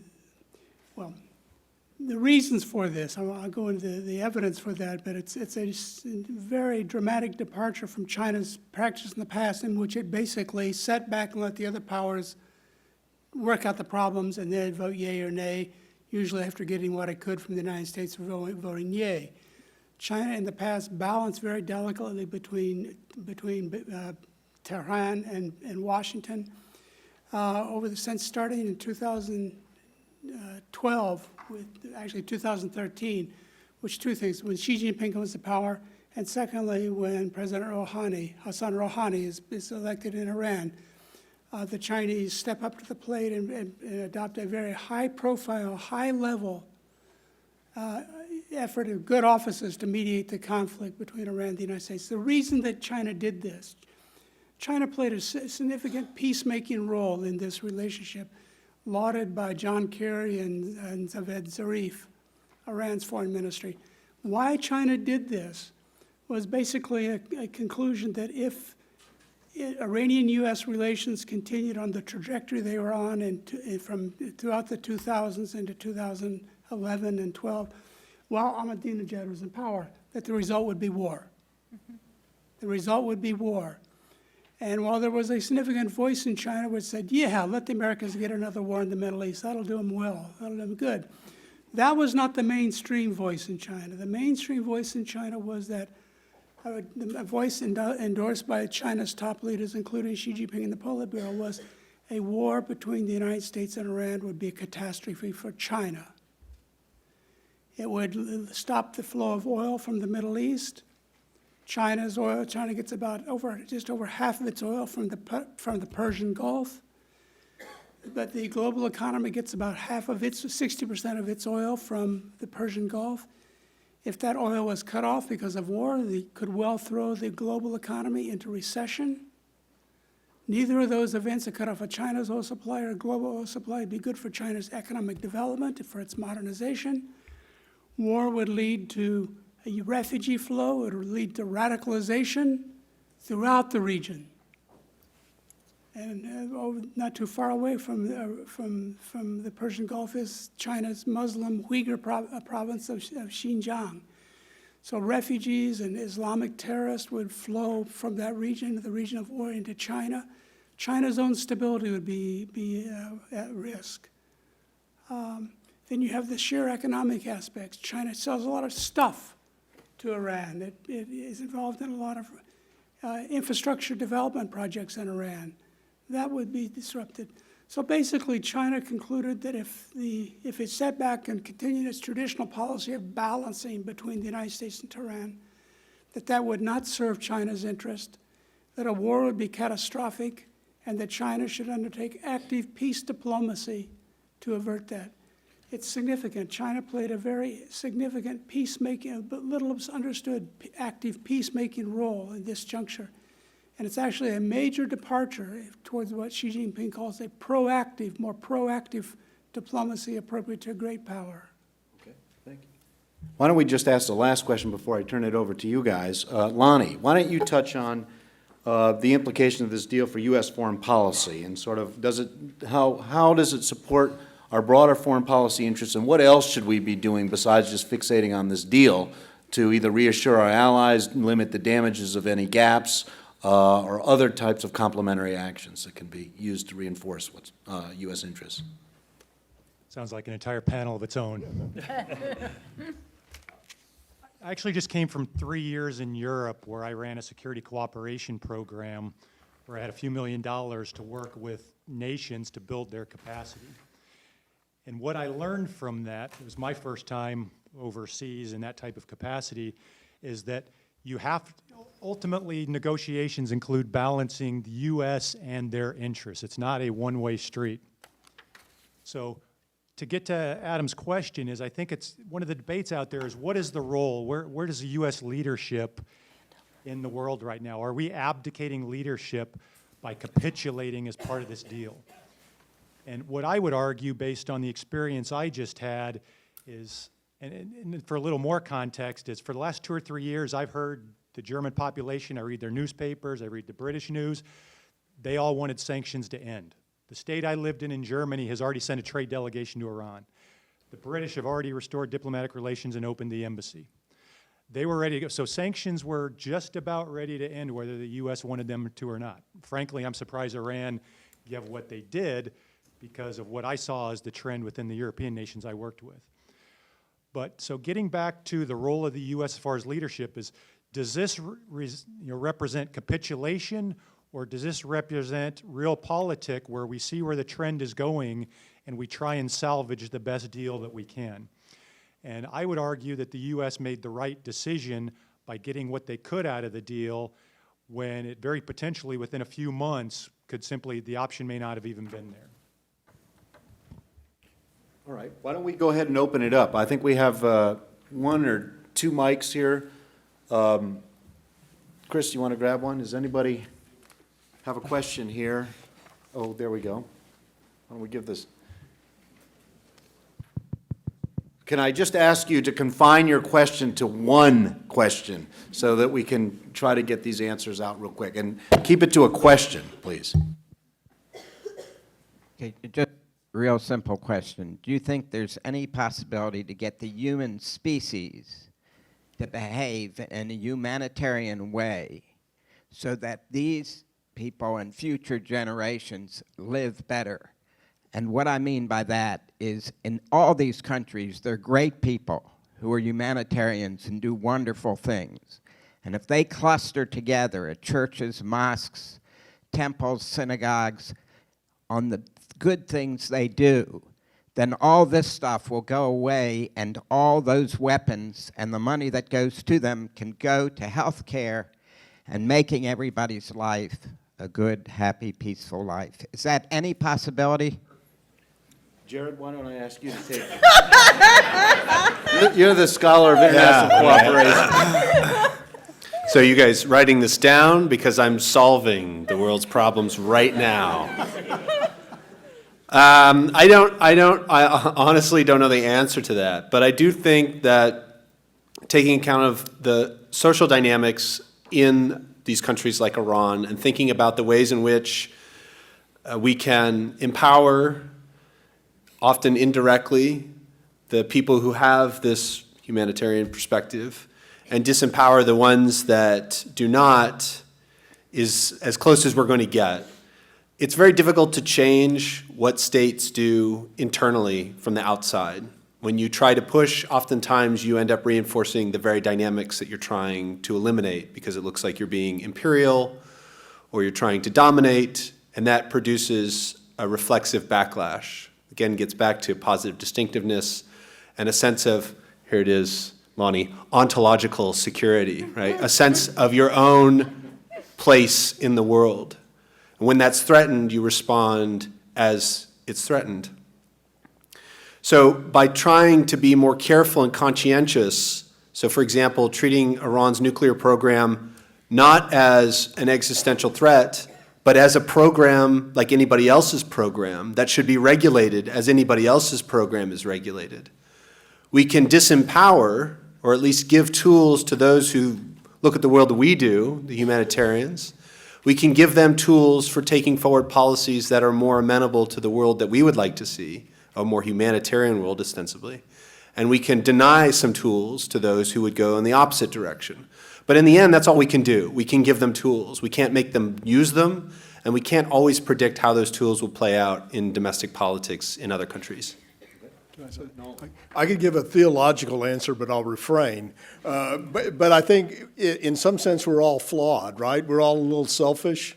reasons for this, I'll go into the evidence for that, but it's a very dramatic departure from China's practice in the past, in which it basically sat back and let the other powers work out the problems and then vote yay or nay, usually after getting what it could from the United States for voting yay. China in the past balanced very delicately between Tehran and Washington. Since starting in 2012, actually 2013, which two things, when Xi Jinping comes to power, and secondly, when President Hassan Rouhani is elected in Iran, the Chinese step up to the plate and adopt a very high-profile, high-level effort of good offices to mediate the conflict between Iran and the United States. The reason that China did this, China played a significant peacemaking role in this relationship, lauded by John Kerry and Javed Zarif, Iran's foreign ministry. Why China did this was basically a conclusion that if Iranian-U.S. relations continued on the trajectory they were on from throughout the 2000s into 2011 and 12, while Ahmadinejad was in power, that the result would be war. The result would be war. And while there was a significant voice in China which said, yeah, let the Americans get another war in the Middle East, that'll do them well, that'll do them good. That was not the mainstream voice in China. The mainstream voice in China was that a voice endorsed by China's top leaders, including Xi Jinping and the Politburo, was a war between the United States and Iran would be a catastrophe for China. It would stop the flow of oil from the Middle East. China gets just over half of its oil from the Persian Gulf. But the global economy gets about 60% of its oil from the Persian Gulf. If that oil was cut off because of war, they could well throw the global economy into recession. Neither of those events, a cut off of China's oil supply or global oil supply, would be good for China's economic development, for its modernization. War would lead to a refugee flow. It would lead to radicalization throughout the region. And not too far away from the Persian Gulf is China's Muslim Uyghur province of Xinjiang. So refugees and Islamic terrorists would flow from that region, the region of war, into China. China's own stability would be at risk. Then you have the sheer economic aspects. China sells a lot of stuff to Iran. It is involved in a lot of infrastructure development projects in Iran. That would be disrupted. So basically, China concluded that if it sat back and continued its traditional policy of balancing between the United States and Tehran, that would not serve China's interest, that a war would be catastrophic, and that China should undertake active peace diplomacy to avert that. It's significant. China played a very significant peacemaking, but little understood active peacemaking role in this juncture. And it's actually a major departure towards what Xi Jinping calls a proactive, more proactive diplomacy appropriate to a great power. Okay, thank you. Why don't we just ask the last question before I turn it over to you guys? Lonnie, why don't you touch on the implication of this deal for U.S. foreign policy and sort of how does it support our broader foreign policy interests, and what else should we be doing besides just fixating on this deal to either reassure our allies, limit the damages of any gaps, or other types of complementary actions that can be used to reinforce what's U.S. interests? Sounds like an entire panel of its own. I actually just came from 3 years in Europe where I ran a security cooperation program where I had a few $1 million to work with nations to build their capacity. And what I learned from that, it was my first time overseas in that type of capacity, is that you have to, ultimately negotiations include balancing the U.S. and their interests. It's not a one-way street. So to get to Adam's question is, I think it's one of the debates out there is what is the role, where does the U.S. leadership in the world right now? Are we abdicating leadership by capitulating as part of this deal? And what I would argue, based on the experience I just had, is, and for a little more context, is for the last 2 or 3 years, I've heard the German population, I read their newspapers, I read the British news, they all wanted sanctions to end. The state I lived in Germany has already sent a trade delegation to Iran. The British have already restored diplomatic relations and opened the embassy. They were ready to go. So sanctions were just about ready to end, whether the U.S. wanted them to or not. Frankly, I'm surprised Iran gave what they did because of what I saw as the trend within the European nations I worked with. But so getting back to the role of the U.S. as far as leadership is, does this represent capitulation, or does this represent realpolitik where we see where the trend is going and we try and salvage the best deal that we can? And I would argue that the U.S. made the right decision by getting what they could out of the deal when it very potentially within a few months could simply, the option may not have even been there. All right, why don't we go ahead and open it up? I think we have 1 or 2 mics here. Chris, you want to grab one? Does anybody have a question here? Oh, there we go. Why don't we give this? Can I just ask you to confine your question to 1 question so that we can try to get these answers out real quick? And keep it to a question, please. Okay, just a real simple question. Do you think there's any possibility to get the human species to behave in a humanitarian way so that these people and future generations live better? And what I mean by that is, in all these countries, they're great people who are humanitarians and do wonderful things. And if they cluster together at churches, mosques, temples, synagogues, on the good things they do, then all this stuff will go away, and all those weapons and the money that goes to them can go to health care and making everybody's life a good, happy, peaceful life. Is that any possibility? Jared, why don't I ask you to take it? You're the scholar of international cooperation. So you guys writing this down because I'm solving the world's problems right now. I honestly don't know the answer to that, but I do think that taking account of the social dynamics in these countries like Iran and thinking about the ways in which we can empower, often indirectly, the people who have this humanitarian perspective and disempower the ones that do not is as close as we're going to get. It's very difficult to change what states do internally from the outside. When you try to push, oftentimes you end up reinforcing the very dynamics that you're trying to eliminate because it looks like you're being imperial or you're trying to dominate, and that produces a reflexive backlash. Again, gets back to positive distinctiveness and a sense of, here it is, Lonnie, ontological security, right? A sense of your own place in the world. And when that's threatened, you respond as it's threatened. So by trying to be more careful and conscientious, so for example, treating Iran's nuclear program not as an existential threat, but as a program like anybody else's program that should be regulated as anybody else's program is regulated. We can disempower, or at least give tools to those who look at the world that we do, the humanitarians. We can give them tools for taking forward policies that are more amenable to the world that we would like to see, a more humanitarian world ostensibly. And we can deny some tools to those who would go in the opposite direction. But in the end, that's all we can do. We can give them tools. We can't make them use them, and we can't always predict how those tools will play out in domestic politics in other countries. I could give a theological answer, but I'll refrain. But I think in some sense we're all flawed, right? We're all a little selfish.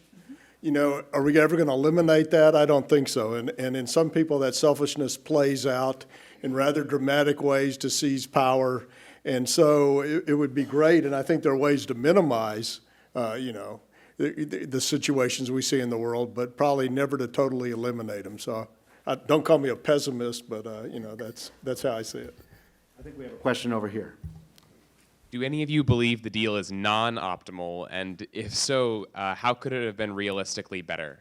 You know, are we ever going to eliminate that? I don't think so. And in some people that selfishness plays out in rather dramatic ways to seize power. And so it would be great, and I think there are ways to minimize, the situations we see in the world, but probably never to totally eliminate them. So don't call me a pessimist, but that's how I see it. I think we have a question over here. Do any of you believe the deal is non-optimal, and if so, how could it have been realistically better?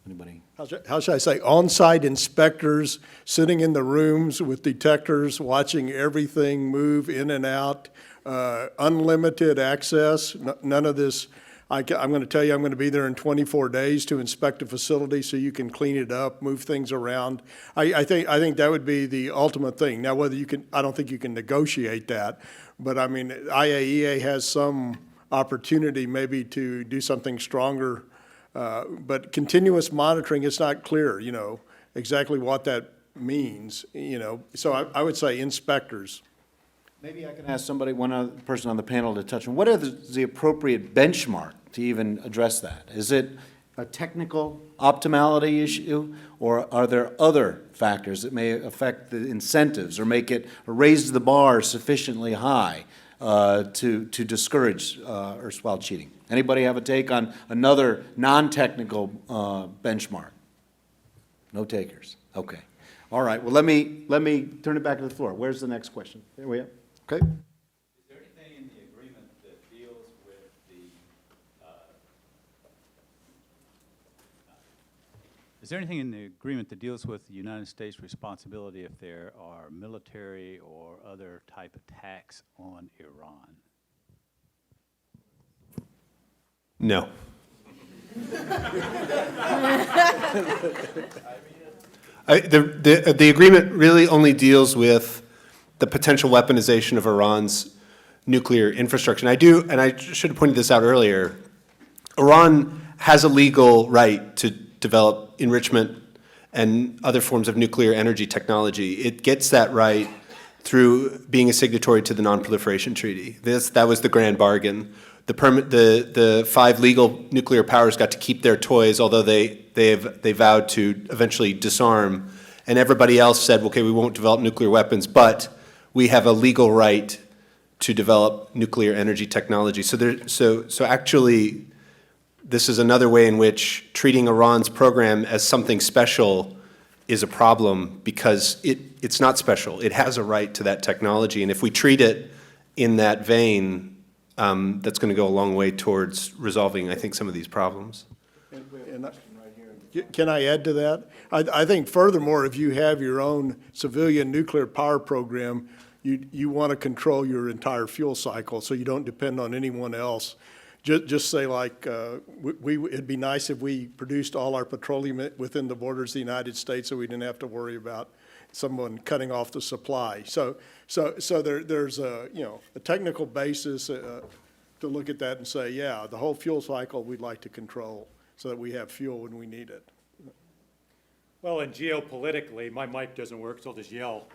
Anybody? How should I say, on-site inspectors sitting in the rooms with detectors, watching everything move in and out, unlimited access, none of this. I'm going to tell you, I'm going to be there in 24 days to inspect a facility so you can clean it up, move things around. I think that would be the ultimate thing. Now, whether you can, I don't think you can negotiate that, but I mean, IAEA has some opportunity maybe to do something stronger. But continuous monitoring, it's not clear, exactly what that means, So I would say inspectors. Maybe I can ask somebody, one other person on the panel to touch on, what is the appropriate benchmark to even address that? Is it a technical optimality issue, or are there other factors that may affect the incentives or make it, or raise the bar sufficiently high to discourage erstwhile cheating? Anybody have a take on another non-technical benchmark? No takers. Okay. All right. Well, let me turn it back to the floor. Where's the next question? There we are. Okay. Is there anything in the agreement that deals with the Is there anything in the agreement that deals with the United States' responsibility if there are military or other type attacks on Iran? No. The agreement really only deals with the potential weaponization of Iran's nuclear infrastructure. And I should have pointed this out earlier, Iran has a legal right to develop enrichment and other forms of nuclear energy technology. It gets that right through being a signatory to the Non-Proliferation Treaty. That was the grand bargain. The 5 legal nuclear powers got to keep their toys, although they vowed to eventually disarm. And everybody else said, okay, we won't develop nuclear weapons, but we have a legal right to develop nuclear energy technology. So actually, this is another way in which treating Iran's program as something special is a problem, because it's not special. It has a right to that technology. And if we treat it in that vein, that's going to go a long way towards resolving, I think, some of these problems. Can I add to that? I think furthermore, if you have your own civilian nuclear power program, you want to control your entire fuel cycle so you don't depend on anyone else. Just say like, it'd be nice if we produced all our petroleum within the borders of the United States so we didn't have to worry about someone cutting off the supply. So there's a technical basis to look at that and say, yeah, the whole fuel cycle we'd like to control so that we have fuel when we need it. Well, and geopolitically, my mic doesn't work, so I'll just yell.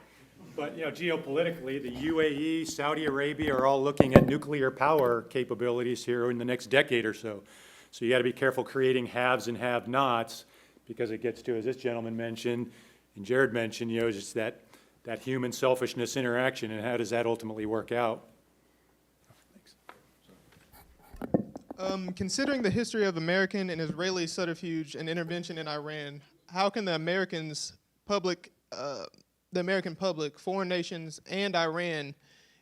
But, geopolitically, the UAE, Saudi Arabia are all looking at nuclear power capabilities here in the next decade or so. So you got to be careful creating haves and have-nots, because it gets to, as this gentleman mentioned, and Jared mentioned, just that human selfishness interaction, and how does that ultimately work out? Considering the history of American and Israeli subterfuge and intervention in Iran, how can the American public, foreign nations, and Iran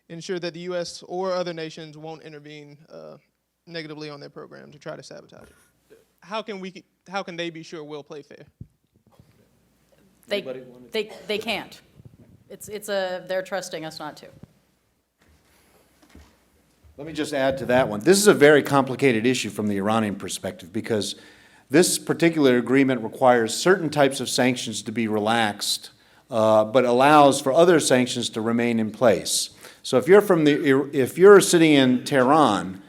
ensure that the U.S. or other nations won't intervene negatively on their program to try to sabotage it? How can they be sure we'll play fair? They can't. They're trusting us not to. Let me just add to that one. This is a very complicated issue from the Iranian perspective, because this particular agreement requires certain types of sanctions to be relaxed, but allows for other sanctions to remain in place. So if you're sitting in Tehran,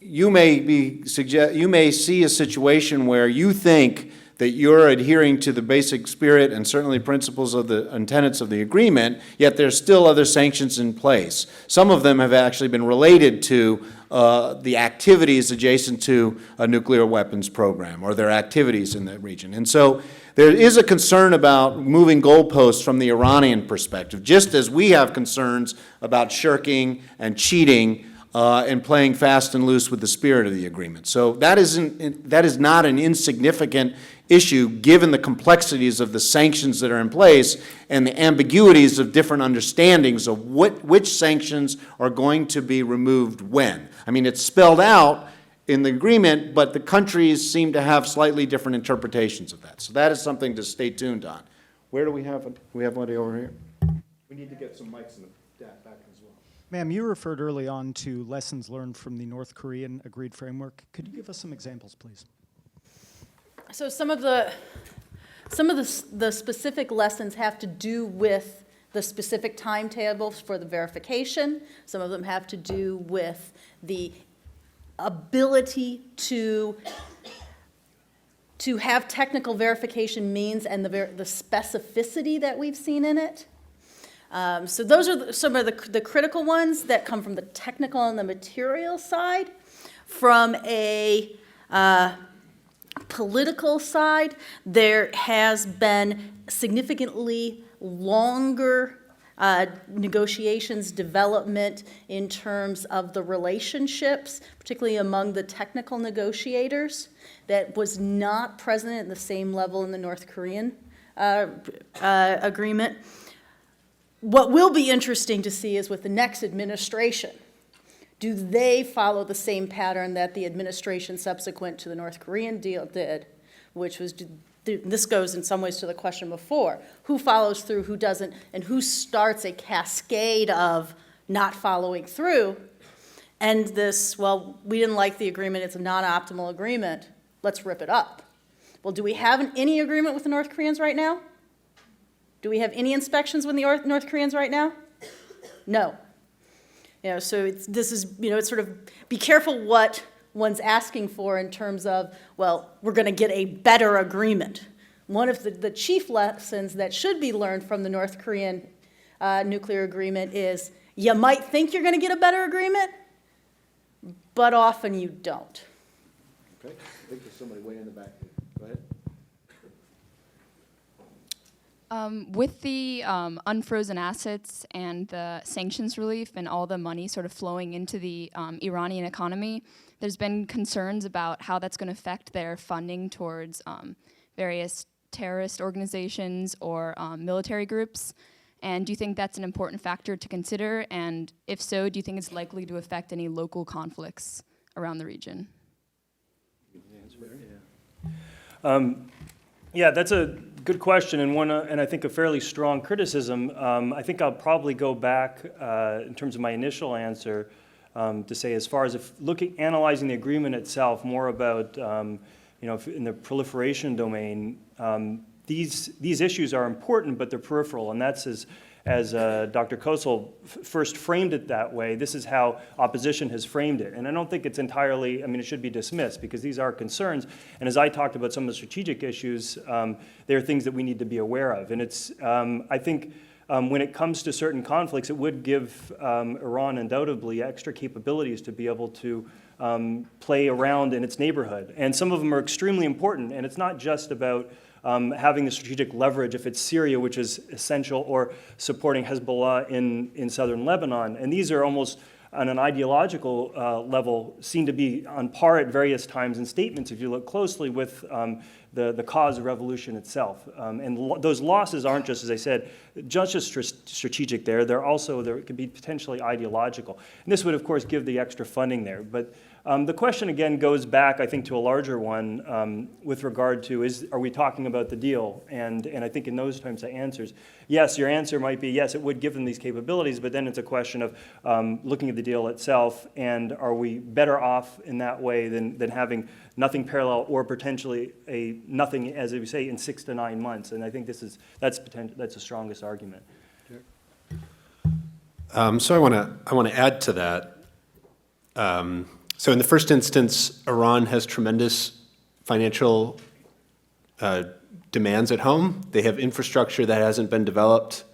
you may see a situation where you think that you're adhering to the basic spirit and certainly principles of and tenets of the agreement, yet there's still other sanctions in place. Some of them have actually been related to the activities adjacent to a nuclear weapons program, or their activities in that region. And so there is a concern about moving goalposts from the Iranian perspective, just as we have concerns about shirking and cheating and playing fast and loose with the spirit of the agreement. So that is not an insignificant issue, given the complexities of the sanctions that are in place and the ambiguities of different understandings of which sanctions are going to be removed when. I mean, it's spelled out in the agreement, but the countries seem to have slightly different interpretations of that. So that is something to stay tuned on. Where do we have it? We have one over here? We need to get some mics in the back as well. Ma'am, you referred early on to lessons learned from the North Korean agreed framework. Could you give us some examples, please? So some of the specific lessons have to do with the specific timetables for the verification. Some of them have to do with the ability to have technical verification means and the specificity that we've seen in it. So those are some of the critical ones that come from the technical and the material side. From a political side, there has been significantly longer negotiations, development in terms of the relationships, particularly among the technical negotiators, that was not present at the same level in the North Korean agreement. What will be interesting to see is with the next administration, do they follow the same pattern that the administration subsequent to the North Korean deal did, which was, this goes in some ways to the question before, who follows through, who doesn't, and who starts a cascade of not following through. And this, well, we didn't like the agreement, it's a non-optimal agreement, let's rip it up. Well, do we have any agreement with the North Koreans right now? Do we have any inspections with the North Koreans right now? No. So it's sort of, be careful what one's asking for in terms of, well, we're going to get a better agreement. One of the chief lessons that should be learned from the North Korean nuclear agreement is you might think you're going to get a better agreement, but often you don't. Okay, I think there's somebody way in the back here. Go ahead. With the unfrozen assets and the sanctions relief and all the money sort of flowing into the Iranian economy, there's been concerns about how that's going to affect their funding towards various terrorist organizations or military groups. And do you think that's an important factor to consider? And if so, do you think it's likely to affect any local conflicts around the region? Yeah, that's a good question, and one, and I think a fairly strong criticism. I think I'll probably go back in terms of my initial answer to say, as far as analyzing the agreement itself, more about in the proliferation domain, these issues are important, but they're peripheral, and that's as Dr. Kosel first framed it that way. This is how opposition has framed it. And I don't think it's entirely, it should be dismissed because these are concerns. And as I talked about some of the strategic issues, there are things that we need to be aware of. And it's, I think when it comes to certain conflicts, it would give Iran undoubtedly extra capabilities to be able to play around in its neighborhood. And some of them are extremely important. And it's not just about having the strategic leverage if it's Syria, which is essential, or supporting Hezbollah in southern Lebanon. And these are almost, on an ideological level, seen to be on par at various times in statements, if you look closely, with the cause of revolution itself. And those losses aren't just, as I said, just strategic there. There could be potentially ideological. And this would, of course, give the extra funding there. But the question, again, goes back, I think, to a larger one with regard to, are we talking about the deal? And I think in those terms, the answers, yes, your answer might be, yes, it would give them these capabilities, but then it's a question of looking at the deal itself, and are we better off in that way than having nothing parallel or potentially nothing, as we say, in 6 to 9 months? And I think that's the strongest argument. So I want to add to that. So in the first instance, Iran has tremendous financial demands at home. They have infrastructure that hasn't been developed.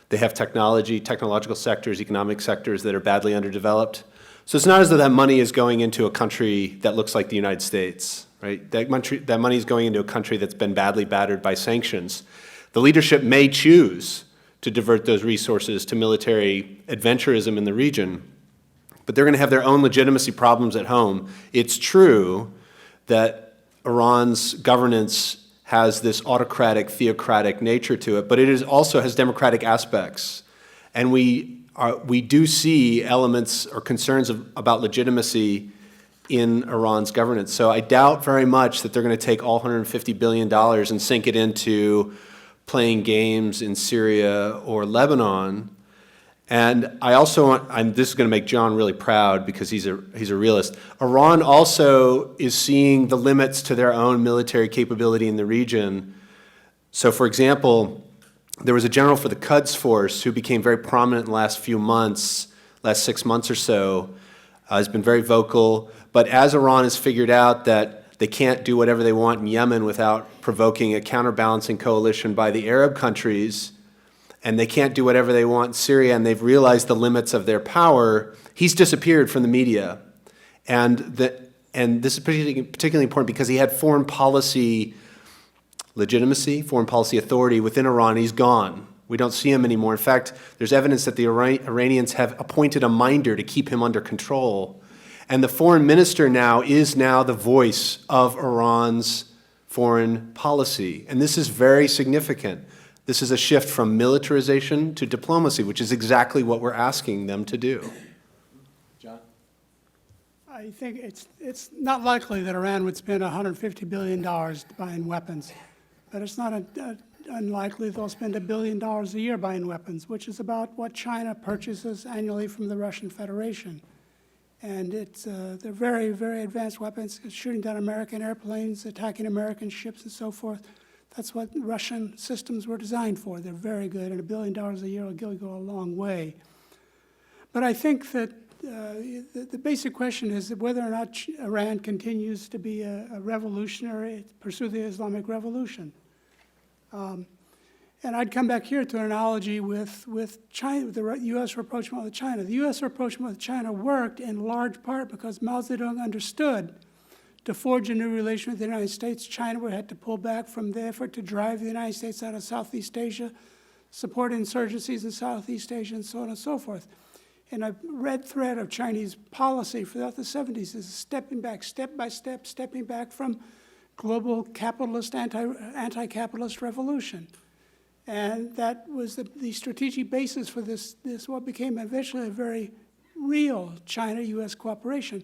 They have technological sectors, economic sectors that are badly underdeveloped. So it's not as though that money is going into a country that looks like the United States, right? That money is going into a country that's been badly battered by sanctions. The leadership may choose to divert those resources to military adventurism in the region, but they're going to have their own legitimacy problems at home. It's true that Iran's governance has this autocratic, theocratic nature to it, but it also has democratic aspects. And we do see elements or concerns about legitimacy in Iran's governance. So I doubt very much that they're going to take all $150 billion and sink it into playing games in Syria or Lebanon. And I also want, this is going to make John really proud because he's a realist. Iran also is seeing the limits to their own military capability in the region. So for example, there was a general for the Quds Force who became very prominent in the last few months, last 6 months or so, has been very vocal. But as Iran has figured out that they can't do whatever they want in Yemen without provoking a counterbalancing coalition by the Arab countries, and they can't do whatever they want in Syria, and they've realized the limits of their power, he's disappeared from the media. And this is particularly important because he had foreign policy legitimacy, foreign policy authority within Iran. He's gone. We don't see him anymore. In fact, there's evidence that the Iranians have appointed a minder to keep him under control. And the foreign minister now is the voice of Iran's foreign policy. And this is very significant. This is a shift from militarization to diplomacy, which is exactly what we're asking them to do. John? I think it's not likely that Iran would spend $150 billion buying weapons, but it's not unlikely they'll spend $1 billion a year buying weapons, which is about what China purchases annually from the Russian Federation. And they're very, very advanced weapons, shooting down American airplanes, attacking American ships and so forth. That's what Russian systems were designed for. They're very good, and $1 billion a year will go a long way. But I think that the basic question is whether or not Iran continues to be a revolutionary, pursue the Islamic Revolution. And I'd come back here to an analogy with China, the U.S. rapprochement with China. The U.S. rapprochement with China worked in large part because Mao Zedong understood to forge a new relation with the United States, China would have to pull back from the effort to drive the United States out of Southeast Asia, support insurgencies in Southeast Asia, and so on and so forth. And a red thread of Chinese policy throughout the 70s is stepping back, step by step, stepping back from global capitalist, anti-capitalist revolution. And that was the strategic basis for this what became eventually a very real China-U.S. cooperation.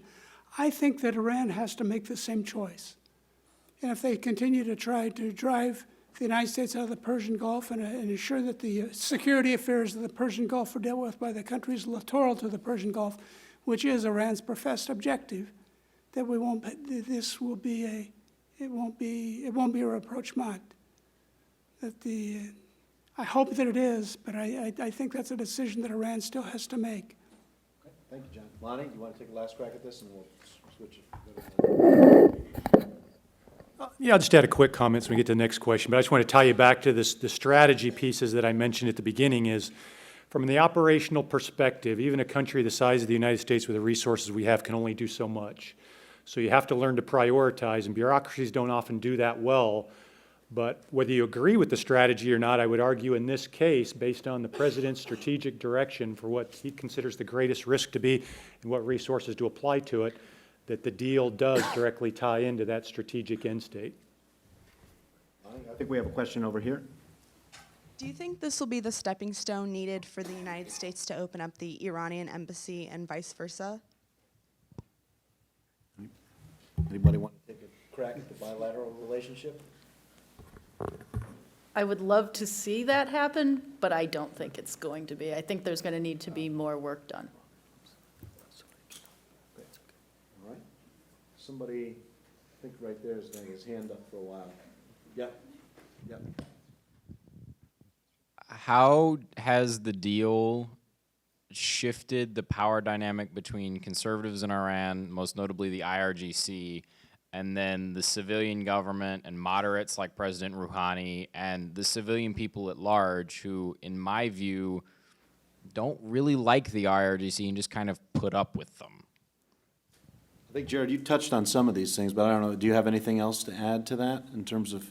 I think that Iran has to make the same choice. And if they continue to try to drive the United States out of the Persian Gulf and ensure that the security affairs of the Persian Gulf are dealt with by the countries littoral to the Persian Gulf, which is Iran's professed objective, that it won't be a rapprochement. I hope that it is, but I think that's a decision that Iran still has to make. Okay, thank you, John. Lonnie, you want to take a last crack at this, and we'll switch it. Yeah, I'll just add a quick comment so we get to the next question. But I just want to tie you back to the strategy pieces that I mentioned at the beginning is, from the operational perspective, even a country the size of the United States with the resources we have can only do so much. So you have to learn to prioritize, and bureaucracies don't often do that well. But whether you agree with the strategy or not, I would argue in this case, based on the president's strategic direction for what he considers the greatest risk to be and what resources to apply to it, that the deal does directly tie into that strategic end state. I think we have a question over here. Do you think this will be the stepping stone needed for the United States to open up the Iranian embassy and vice versa? Anybody want to take a crack at the bilateral relationship? I would love to see that happen, but I don't think it's going to be. I think there's going to need to be more work done. All right. Somebody, I think right there, has had his hand up for a while. Yep. Yep. How has the deal shifted the power dynamic between conservatives in Iran, most notably the IRGC, and then the civilian government and moderates like President Rouhani and the civilian people at large who, in my view, don't really like the IRGC and just kind of put up with them? I think, Jared, you touched on some of these things, but I don't know, do you have anything else to add to that in terms of?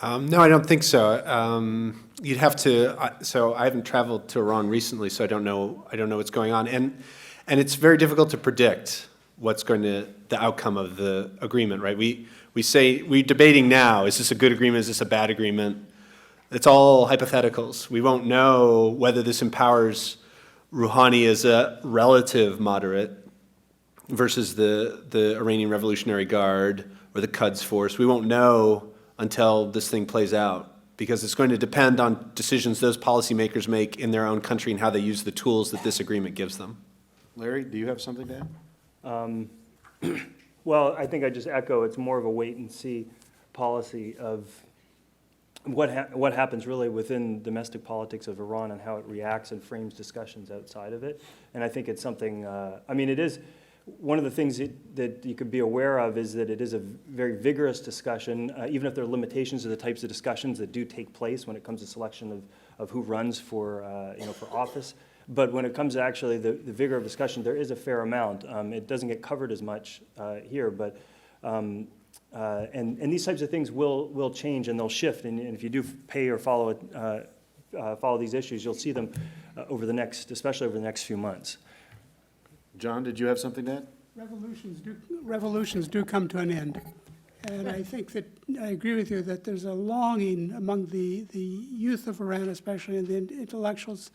No, I don't think so. You'd have to, so I haven't traveled to Iran recently, so I don't know what's going on. And it's very difficult to predict the outcome of the agreement, right? We're debating now, is this a good agreement, is this a bad agreement? It's all hypotheticals. We won't know whether this empowers Rouhani is a relative moderate versus the Iranian Revolutionary Guard or the Quds Force. We won't know until this thing plays out, because it's going to depend on decisions those policymakers make in their own country and how they use the tools that this agreement gives them. Larry, do you have something to add? Well, I think I just echo, it's more of a wait-and-see policy of what happens really within domestic politics of Iran and how it reacts and frames discussions outside of it. And I think it's something, I mean, it is, one of the things that you could be aware of is that it is a very vigorous discussion, even if there are limitations to the types of discussions that do take place when it comes to selection of who runs for, for office. But when it comes to actually the vigor of discussion, there is a fair amount. It doesn't get covered as much here, but and these types of things will change and they'll shift. And if you do pay or follow these issues, you'll see them especially over the next few months. John, did you have something to add? Revolutions do come to an end. And I think that, I agree with you that there's a longing among the youth of Iran, especially, and the intellectuals,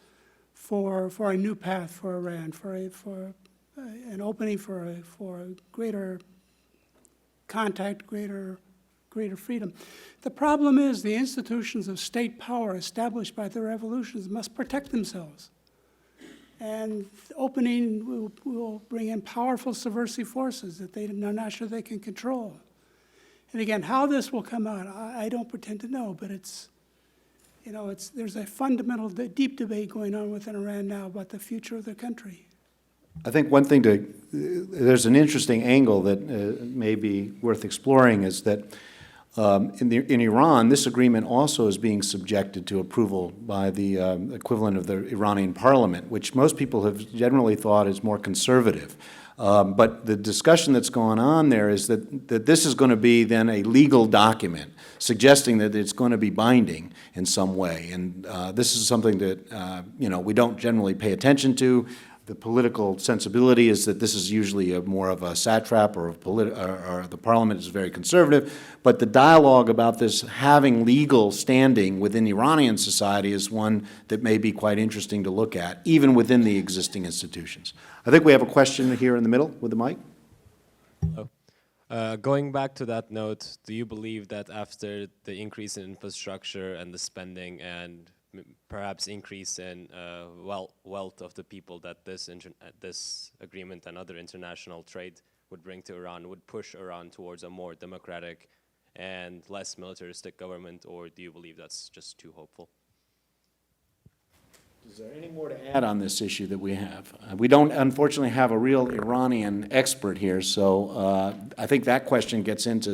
for a new path for Iran, for an opening for greater contact, greater freedom. The problem is the institutions of state power established by the revolutions must protect themselves. And opening will bring in powerful subversive forces that they're not sure they can control. And again, how this will come out, I don't pretend to know, but there's a fundamental, deep debate going on within Iran now about the future of the country. I think one thing there's an interesting angle that may be worth exploring is that in Iran, this agreement also is being subjected to approval by the equivalent of the Iranian parliament, which most people have generally thought is more conservative. But the discussion that's going on there is that this is going to be then a legal document, suggesting that it's going to be binding in some way. And this is something that we don't generally pay attention to. The political sensibility is that this is usually more of a satrap or the parliament is very conservative. But the dialogue about this having legal standing within Iranian society is one that may be quite interesting to look at, even within the existing institutions. I think we have a question here in the middle with the mic. Going back to that note, do you believe that after the increase in infrastructure and the spending and perhaps increase in wealth of the people that this agreement and other international trade would bring to Iran would push Iran towards a more democratic and less militaristic government, or do you believe that's just too hopeful? Is there any more to add on this issue that we have? We don't, unfortunately, have a real Iranian expert here, so I think that question gets into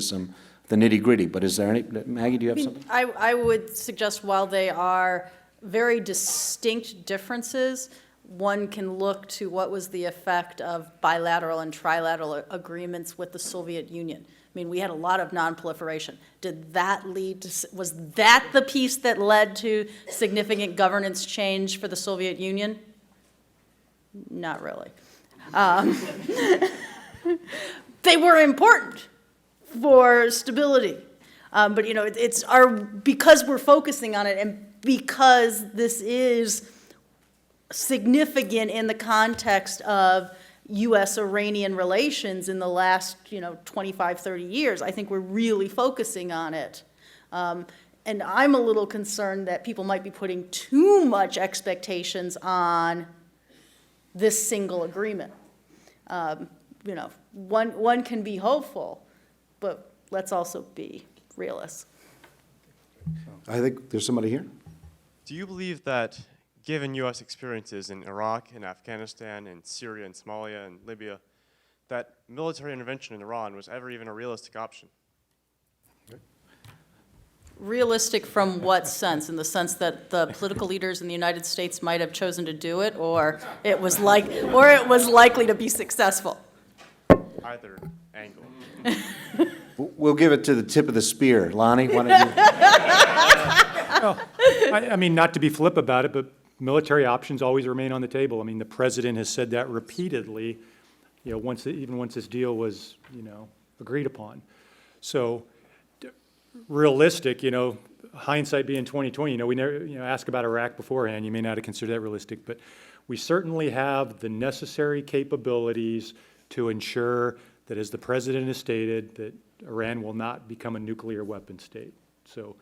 the nitty-gritty. But is there any, Maggie, do you have something? I would suggest while they are very distinct differences, one can look to what was the effect of bilateral and trilateral agreements with the Soviet Union. I mean, we had a lot of non-proliferation. Did that lead to, was that the piece that led to significant governance change for the Soviet Union? Not really. They were important for stability. But it's because we're focusing on it and because this is significant in the context of U.S.-Iranian relations in the last, 25, 30 years, I think we're really focusing on it. And I'm a little concerned that people might be putting too much expectations on this single agreement. One can be hopeful, but let's also be realists. I think there's somebody here. Do you believe that, given U.S. experiences in Iraq and Afghanistan and Syria and Somalia and Libya, that military intervention in Iran was ever even a realistic option? Realistic from what sense? In the sense that the political leaders in the United States might have chosen to do it, or it was likely to be successful? Either angle. We'll give it to the tip of the spear. Lonnie, why don't you? Well, I mean, not to be flip about it, but military options always remain on the table. I mean, the president has said that repeatedly, even once this deal was, agreed upon. So, realistic, hindsight being 2020, we never, ask about Iraq beforehand. You may not have considered that realistic, but we certainly have the necessary capabilities to ensure that, as the President has stated, that Iran will not become a nuclear weapon state. So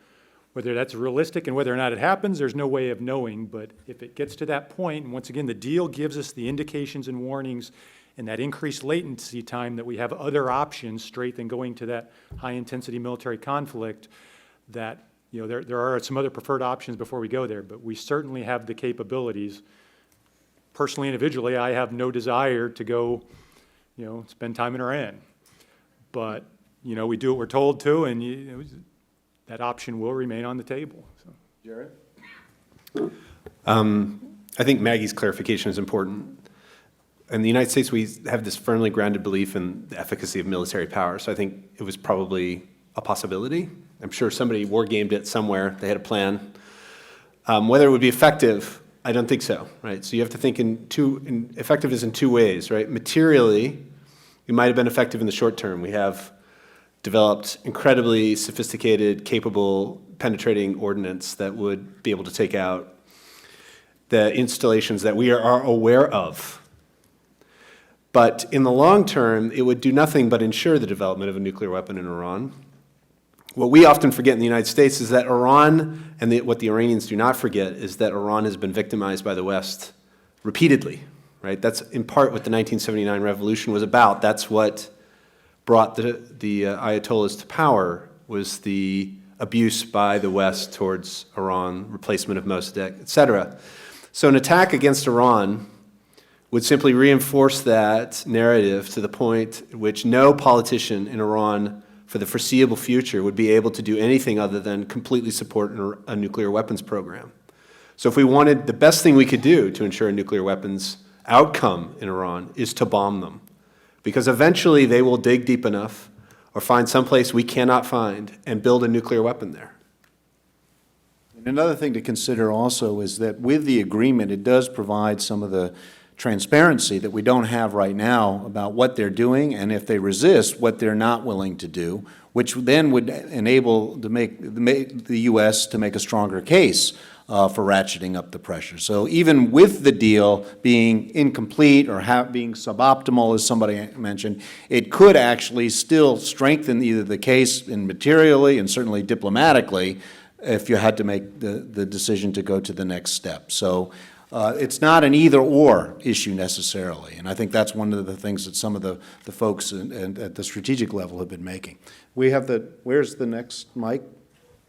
whether that's realistic and whether or not it happens, there's no way of knowing. But if it gets to that point, and once again, the deal gives us the indications and warnings and that increased latency time that we have other options straight than going to that high-intensity military conflict, that there are some other preferred options before we go there. But we certainly have the capabilities. Personally, individually, I have no desire to go spend time in Iran. But we do what we're told to, and that option will remain on the table. So. Jared? I think Maggie's clarification is important. In the United States, we have this firmly grounded belief in the efficacy of military power, so I think it was probably a possibility. I'm sure somebody war-gamed it somewhere. They had a plan. Whether it would be effective, I don't think so, right? So you have to think in effectiveness in two ways, right? Materially, it might have been effective in the short term. We have developed incredibly sophisticated, capable, penetrating ordnance that would be able to take out the installations that we are aware of. But in the long term, it would do nothing but ensure the development of a nuclear weapon in Iran. What we often forget in the United States is that Iran, and what the Iranians do not forget, is that Iran has been victimized by the West repeatedly, right? That's in part what the 1979 revolution was about. That's what brought the Ayatollahs to power, was the abuse by the West towards Iran, replacement of Mossadegh, et cetera. So an attack against Iran would simply reinforce that narrative to the point at which no politician in Iran for the foreseeable future would be able to do anything other than completely support a nuclear weapons program. So if we wanted, the best thing we could do to ensure a nuclear weapons outcome in Iran is to bomb them. Because eventually they will dig deep enough or find someplace we cannot find and build a nuclear weapon there. And another thing to consider also is that with the agreement, it does provide some of the transparency that we don't have right now about what they're doing, and if they resist, what they're not willing to do, which then would enable to make the U.S. to make a stronger case for ratcheting up the pressure. So even with the deal being incomplete or being suboptimal, as somebody mentioned, it could actually still strengthen either the case materially and certainly diplomatically if you had to make the decision to go to the next step. So it's not an either-or issue necessarily, and I think that's one of the things that some of the folks at the strategic level have been making. We have where's the next mic?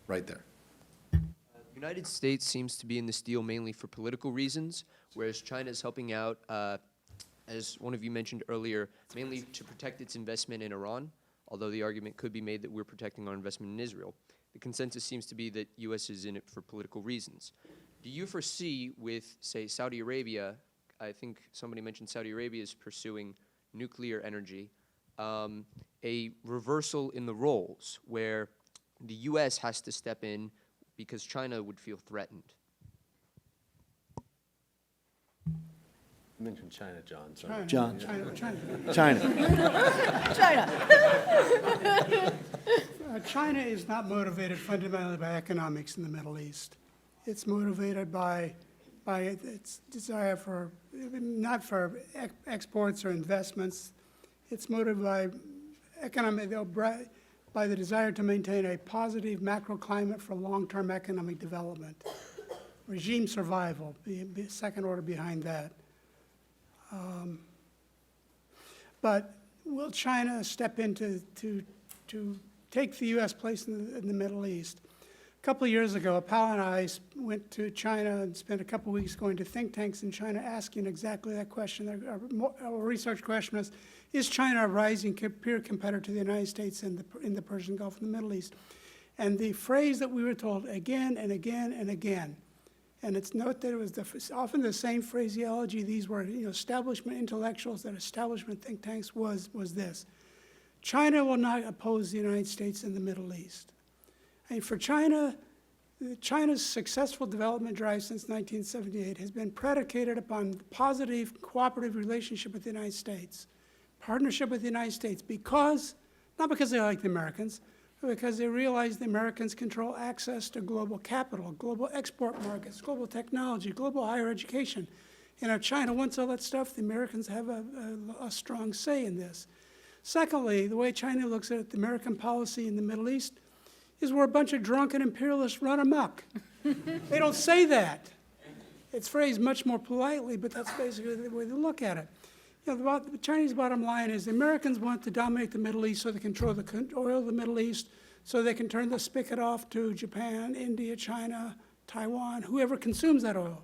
Right there. The United States seems to be in this deal mainly for political reasons, whereas China is helping out, as one of you mentioned earlier, mainly to protect its investment in Iran, although the argument could be made that we're protecting our investment in Israel. The consensus seems to be that U.S. is in it for political reasons. Do you foresee with, say, Saudi Arabia, I think somebody mentioned Saudi Arabia is pursuing nuclear energy, a reversal in the roles where the U.S. has to step in because China would feel threatened? You mentioned China, John. China. John. China is not motivated fundamentally by economics in the Middle East. It's motivated by its desire for, not for exports or investments. It's motivated by by the desire to maintain a positive macro climate for long-term economic development. Regime survival, the second order behind that. But will China step in to take the U.S. place in the Middle East? A couple of years ago, a pal and I went to China and spent a couple of weeks going to think tanks in China asking exactly that question. Our research question was, is China a rising peer competitor to the United States in the Persian Gulf and the Middle East? And the phrase that we were told again and again and again, and it's note that it was often the same phraseology, these were establishment intellectuals, that establishment think tanks, was this: China will not oppose the United States in the Middle East. And for China, China's successful development drive since 1978 has been predicated upon positive, cooperative relationship with the United States, partnership with the United States, not because they like the Americans, but because they realize the Americans control access to global capital, global export markets, global technology, global higher education. And if China wants all that stuff, the Americans have a strong say in this. Secondly, the way China looks at it, the American policy in the Middle East is we're a bunch of drunken imperialists run amok. They don't say that. It's phrased much more politely, but that's basically the way they look at it. You know, the Chinese bottom line is the Americans want to dominate the Middle East so they control the oil of the Middle East, so they can turn the spigot off to Japan, India, China, Taiwan, whoever consumes that oil.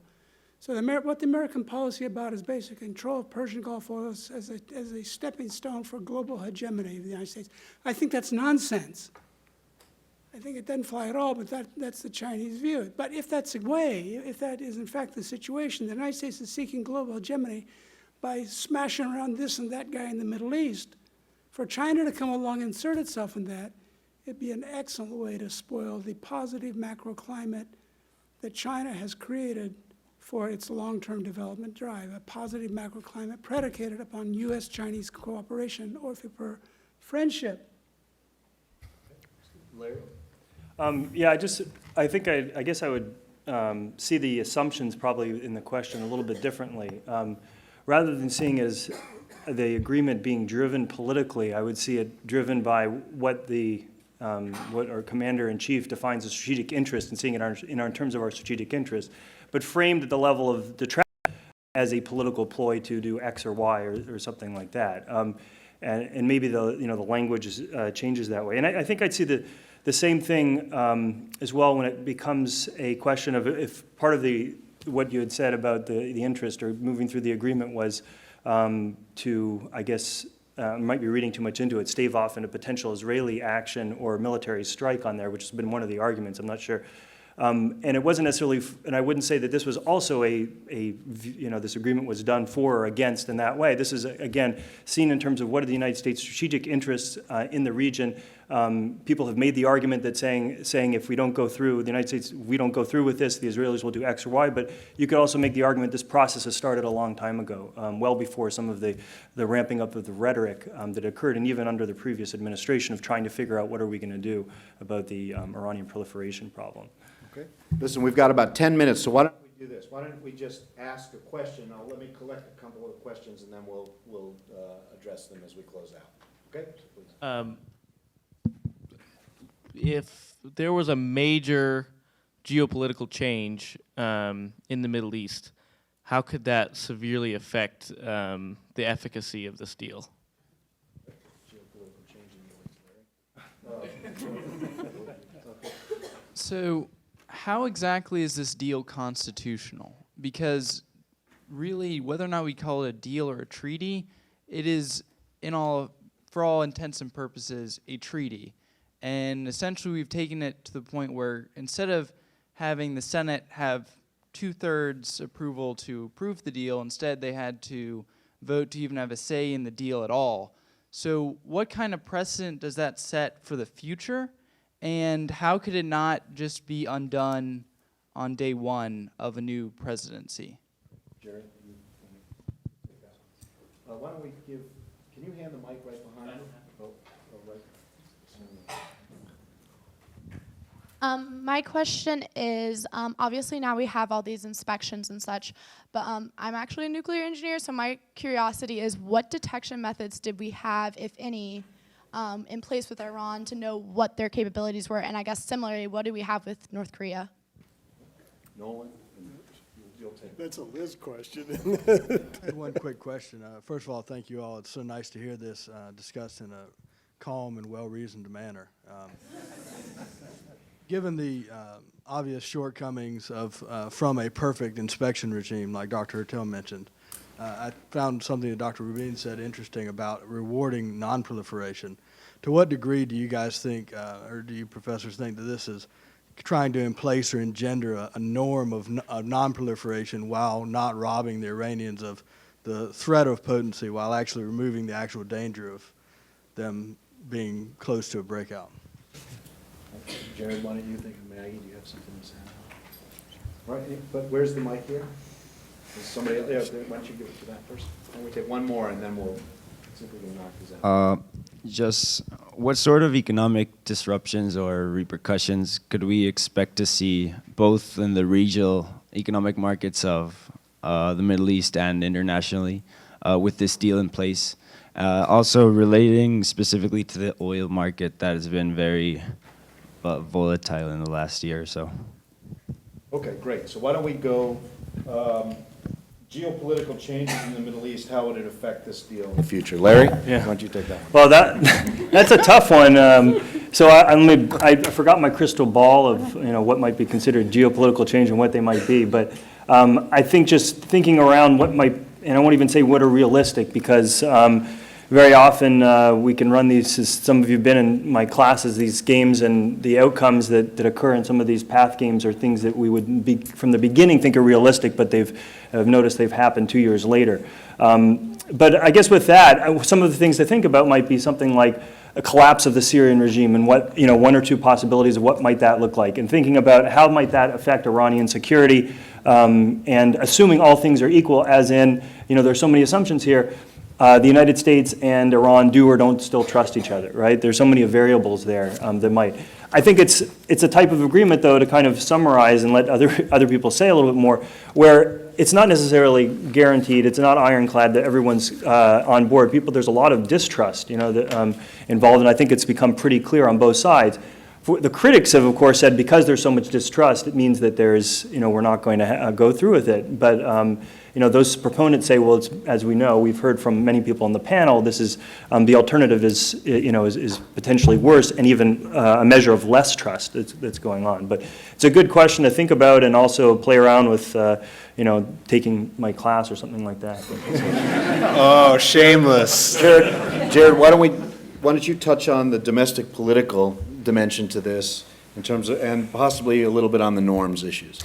So what the American policy about is basic control of Persian Gulf oil as a stepping stone for global hegemony of the United States. I think that's nonsense. I think it doesn't fly at all, but that's the Chinese view. But if that's the way, if that is in fact the situation, the United States is seeking global hegemony by smashing around this and that guy in the Middle East. For China to come along and insert itself in that, it'd be an excellent way to spoil the positive macro climate that China has created for its long-term development drive, a positive macro climate predicated upon U.S.-Chinese cooperation or for friendship. Larry? Yeah, I think I guess I would see the assumptions probably in the question a little bit differently. Rather than seeing it as the agreement being driven politically, I would see it driven by what our commander-in-chief defines as strategic interest and seeing it in terms of our strategic interest, but framed at the level of the as a political ploy to do X or Y or something like that. And maybe the language changes that way. And I think I'd see the same thing as well when it becomes a question of if part of what you had said about the interest or moving through the agreement was to, I guess, might be reading too much into it, stave off in a potential Israeli action or military strike on there, which has been one of the arguments, I'm not sure. And it wasn't necessarily, and I wouldn't say that this was also this agreement was done for or against in that way. This is, again, seen in terms of what are the United States' strategic interests in the region. People have made the argument that saying if we don't go through, the United States, we don't go through with this, the Israelis will do X or Y, but you could also make the argument this process has started a long time ago, well before some of the ramping up of the rhetoric that occurred, and even under the previous administration of trying to figure out what are we going to do about the Iranian proliferation problem. Okay. Listen, we've got about 10 minutes, so why don't we do this? Why don't we just ask a question? Let me collect a couple of questions, and then we'll address them as we close out. Okay? Please. If there was a major geopolitical change in the Middle East, how could that severely affect the efficacy of this deal? Geopolitical change in the Middle East, So how exactly is this deal constitutional? Because really, whether or not we call it a deal or a treaty, it is, for all intents and purposes, a treaty. And essentially, we've taken it to the point where instead of having the Senate have 2/3 approval to approve the deal, instead they had to vote to even have a say in the deal at all. So what kind of precedent does that set for the future? And how could it not just be undone on day one of a new presidency? Jared, you take that one. Why don't we can you hand the mic right behind you? Right. My question is, obviously now we have all these inspections and such, but I'm actually a nuclear engineer, so my curiosity is what detection methods did we have, if any, in place with Iran to know what their capabilities were? And I guess similarly, what do we have with North Korea? Nolan, you'll take. That's a Liz question. I had one quick question. First of all, thank you all. It's so nice to hear this discussed in a calm and well-reasoned manner. Given the obvious shortcomings from a perfect inspection regime, like Dr. Hertel mentioned, I found something that Dr. Rubin said interesting about rewarding non-proliferation. To what degree do you guys think, or do you professors think that this is trying to place or engender a norm of non-proliferation while not robbing the Iranians of the threat of potency, while actually removing the actual danger of them being close to a breakout? Jared, why don't you think of Maggie? Do you have something to say? Right, but where's the mic here? Is somebody else? Yeah, why don't you give it to that first? Why don't we take one more and then we'll see if we can knock these out. Just what sort of economic disruptions or repercussions could we expect to see both in the regional economic markets of the Middle East and internationally with this deal in place. Also relating specifically to the oil market that has been very volatile in the last year or so. Okay, great. So why don't we go, geopolitical changes in the Middle East, how would it affect this deal in the future? Larry? Yeah. Why don't you take that one? Well, that's a tough one. So I forgot my crystal ball of what might be considered geopolitical change and what they might be. But I think just thinking around what might, and I won't even say what are realistic, because very often we can run these, as some of you have been in my classes, these games, and the outcomes that occur in some of these path games are things that we would be, from the beginning, think are realistic, but I've noticed they've happened 2 years later. But I guess with that, some of the things to think about might be something like a collapse of the Syrian regime and what, one or two possibilities of what might that look like, and thinking about how might that affect Iranian security, and assuming all things are equal, as in, there's so many assumptions here. The United States and Iran do or don't still trust each other, right? There's so many variables there that might. I think it's a type of agreement, though, to kind of summarize and let other people say a little bit more, where it's not necessarily guaranteed, it's not ironclad that everyone's on board. There's a lot of distrust, involved, and I think it's become pretty clear on both sides. The critics have, of course, said because there's so much distrust, it means that there's, we're not going to go through with it. But those proponents say, well, it's, as we know, we've heard from many people on the panel, this is the alternative is potentially worse, and even a measure of less trust that's going on. But it's a good question to think about, and also play around with, taking my class or something like that. Oh, shameless. Jared, why don't you touch on the domestic political dimension to this in terms of, and possibly a little bit on the norms issues.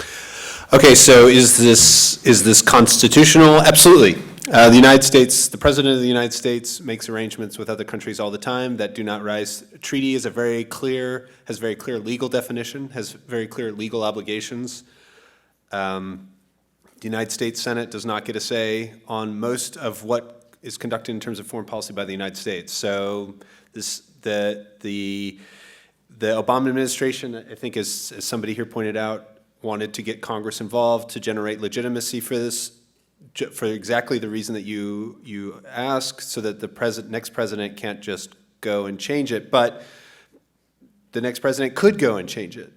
Okay, so is this constitutional? Absolutely. The United States, the President of the United States makes arrangements with other countries all the time that do not rise. A treaty has very clear legal definition, has very clear legal obligations. The United States Senate does not get a say on most of what is conducted in terms of foreign policy by the United States. So the Obama administration, I think, as somebody here pointed out, wanted to get Congress involved to generate legitimacy for this, for exactly the reason that you ask, so that the next president can't just go and change it, but the next president could go and change it.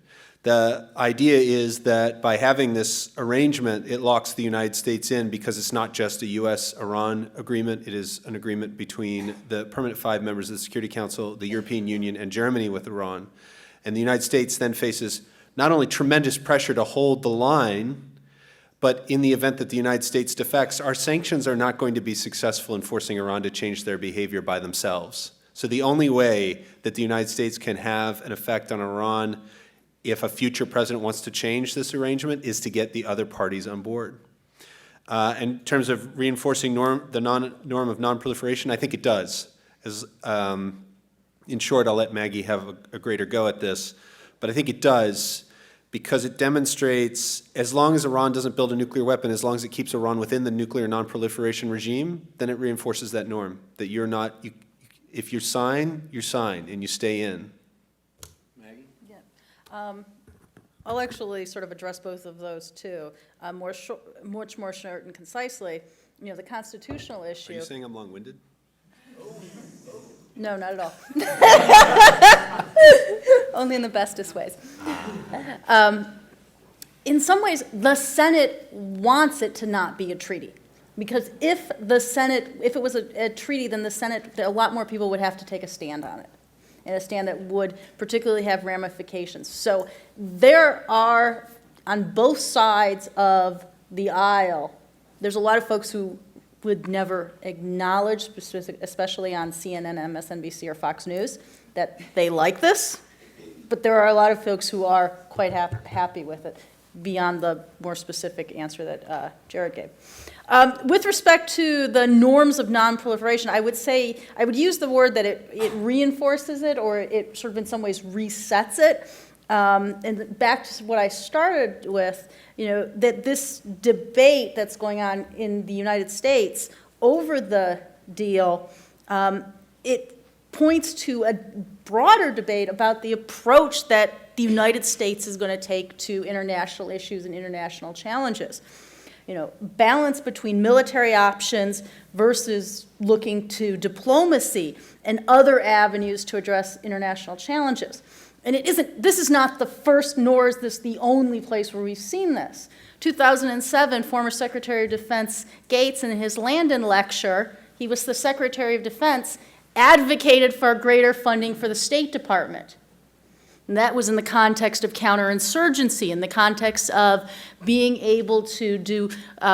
The idea is that by having this arrangement, it locks the United States in, because it's not just a U.S.-Iran agreement, it is an agreement between the permanent 5 members of the Security Council, the European Union, and Germany with Iran. And the United States then faces not only tremendous pressure to hold the line, but in the event that the United States defects, our sanctions are not going to be successful in forcing Iran to change their behavior by themselves. So the only way that the United States can have an effect on Iran if a future president wants to change this arrangement is to get the other parties on board. In terms of reinforcing the norm of non-proliferation, I think it does. In short, I'll let Maggie have a greater go at this, but I think it does, because it demonstrates, as long as Iran doesn't build a nuclear weapon, as long as it keeps Iran within the nuclear non-proliferation regime, then it reinforces that norm, that you're not, if you sign, and you stay in. Maggie? Yeah. I'll actually sort of address both of those too, much more short and concisely. The constitutional issue. Are you saying I'm long-winded? No, not at all. Only in the bestest ways. In some ways, the Senate wants it to not be a treaty. Because if it was a treaty, then the Senate, a lot more people would have to take a stand on it. And a stand that would particularly have ramifications. So there are, on both sides of the aisle, there's a lot of folks who would never acknowledge, especially on CNN, MSNBC, or Fox News, that they like this. But there are a lot of folks who are quite happy with it, beyond the more specific answer that Jared gave. With respect to the norms of non-proliferation, I would use the word that it reinforces it, or it sort of in some ways resets it. And back to what I started with, that this debate that's going on in the United States over the deal, it points to a broader debate about the approach that the United States is going to take to international issues and international challenges. balance between military options versus looking to diplomacy and other avenues to address international challenges. And this is not the first, nor is this the only place where we've seen this. 2007, former Secretary of Defense Gates, in his Landon lecture, he was the Secretary of Defense, advocated for greater funding for the State Department. And that was in the context of counterinsurgency, in the context of being able to do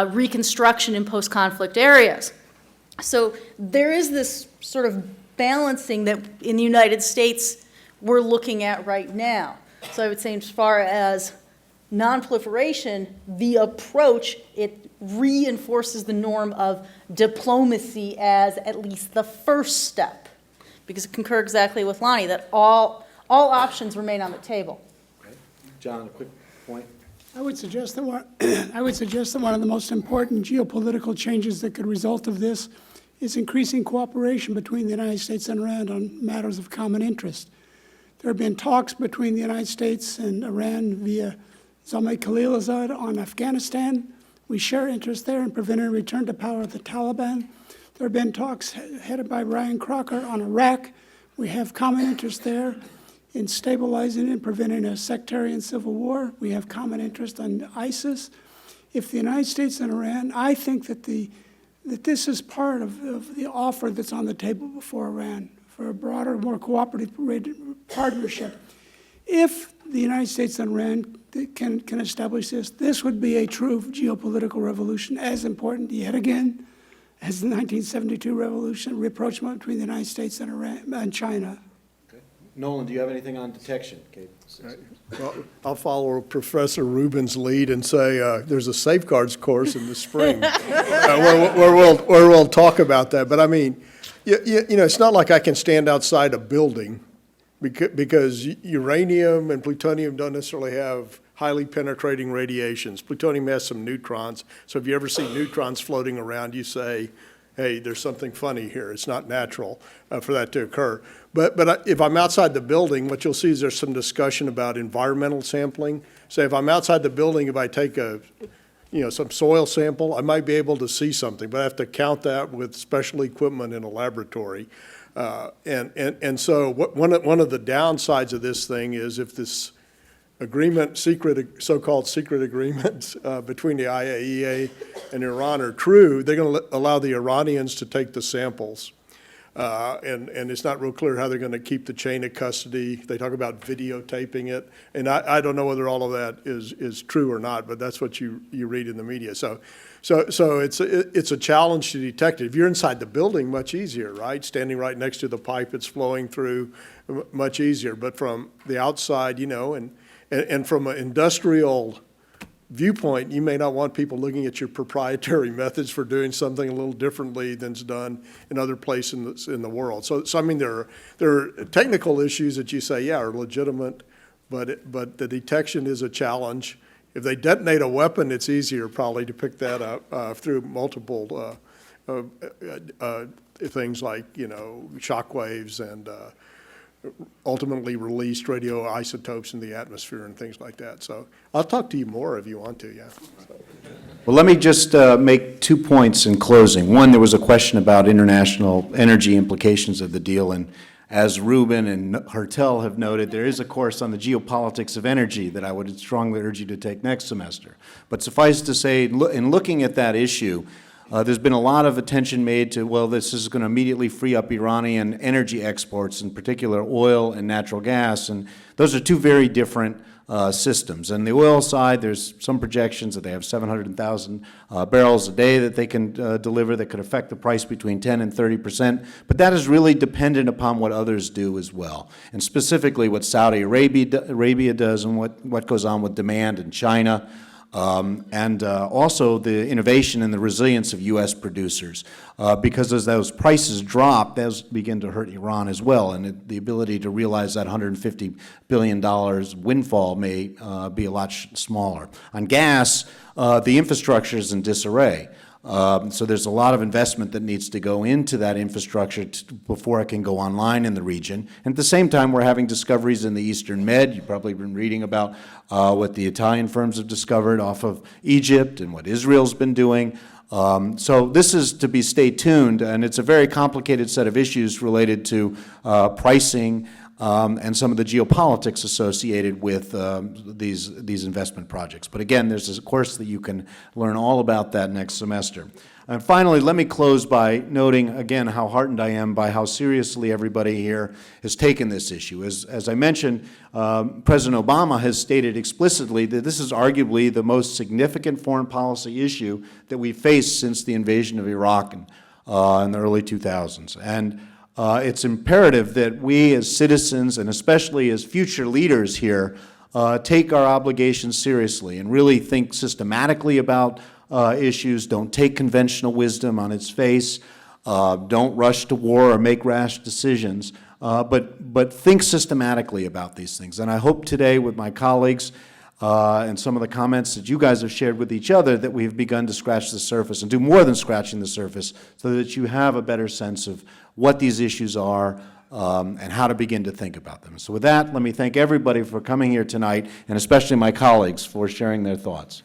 reconstruction in post-conflict areas. So there is this sort of balancing that in the United States we're looking at right now. So I would say as far as nonproliferation, the approach, it reinforces the norm of diplomacy as at least the first step. Because I concur exactly with Lonnie that all options remain on the table. John, a quick point. I would suggest that one of the most important geopolitical changes that could result of this is increasing cooperation between the United States and Iran on matters of common interest. There have been talks between the United States and Iran via Zalmay Khalilzad on Afghanistan. We share interest there in preventing a return to power of the Taliban. There have been talks headed by Ryan Crocker on Iraq. We have common interest there in stabilizing and preventing a sectarian civil war. We have common interest on ISIS. If the United States and Iran, I think that this is part of the offer that's on the table before Iran for a broader, more cooperative partnership. If the United States and Iran can establish this would be a true geopolitical revolution, as important yet again as the 1972 revolution, rapprochement between the United States and Iran and China. Nolan, do you have anything on detection? Okay. Well, I'll follow Professor Rubin's lead and say there's a safeguards course in the spring where we'll talk about that. But I mean, it's not like I can stand outside a building because uranium and plutonium don't necessarily have highly penetrating radiations. Plutonium has some neutrons. So if you ever see neutrons floating around, you say, hey, there's something funny here. It's not natural for that to occur. But if I'm outside the building, what you'll see is there's some discussion about environmental sampling. So if I'm outside the building, if I take some soil sample, I might be able to see something, but I have to count that with special equipment in a laboratory. And so one of the downsides of this thing is if this agreement, so-called secret agreements between the IAEA and Iran are true, they're going to allow the Iranians to take the samples. And it's not real clear how they're going to keep the chain of custody. They talk about videotaping it. And I don't know whether all of that is true or not, but that's what you read in the media. So it's a challenge to detect it. If you're inside the building, much easier, right? Standing right next to the pipe it's flowing through, much easier. But from the outside, and from an industrial viewpoint, you may not want people looking at your proprietary methods for doing something a little differently than's done in other places in the world. So I mean, there are technical issues that you say, are legitimate, but the detection is a challenge. If they detonate a weapon, it's easier probably to pick that up through multiple things like, shock waves and ultimately released radioisotopes in the atmosphere and things like that. So I'll talk to you more if you want to, yeah. Well, let me just make 2 points in closing. One, there was a question about international energy implications of the deal, and as Rubin and Hertel have noted, there is a course on the geopolitics of energy that I would strongly urge you to take next semester. But suffice to say, in looking at that issue, there's been a lot of attention made to, well, this is going to immediately free up Iranian energy exports, in particular oil and natural gas, and those are two very different systems. And the oil side, there's some projections that they have 700,000 barrels a day that they can deliver that could affect the price between 10 and 30%, but that is really dependent upon what others do as well, and specifically what Saudi Arabia does and what goes on with demand in China. And also the innovation and the resilience of U.S. producers. Because as those prices drop, those begin to hurt Iran as well, and the ability to realize that $150 billion windfall may be a lot smaller. On gas, the infrastructure is in disarray. So there's a lot of investment that needs to go into that infrastructure before it can go online in the region. And at the same time, we're having discoveries in the Eastern Med. You've probably been reading about what the Italian firms have discovered off of Egypt and what Israel's been doing. So this is to be stay tuned, and it's a very complicated set of issues related to pricing and some of the geopolitics associated with these investment projects. But again, there's a course that you can learn all about that next semester. And finally, let me close by noting again how heartened I am by how seriously everybody here has taken this issue. As I mentioned, President Obama has stated explicitly that this is arguably the most significant foreign policy issue that we've faced since the invasion of Iraq in the early 2000s. And it's imperative that we as citizens, and especially as future leaders here, take our obligations seriously and really think systematically about issues. Don't take conventional wisdom on its face. Don't rush to war or make rash decisions. But think systematically about these things. And I hope today with my colleagues and some of the comments that you guys have shared with each other that we've begun to scratch the surface and do more than scratching the surface so that you have a better sense of what these issues are and how to begin to think about them. So with that, let me thank everybody for coming here tonight, and especially my colleagues for sharing their thoughts.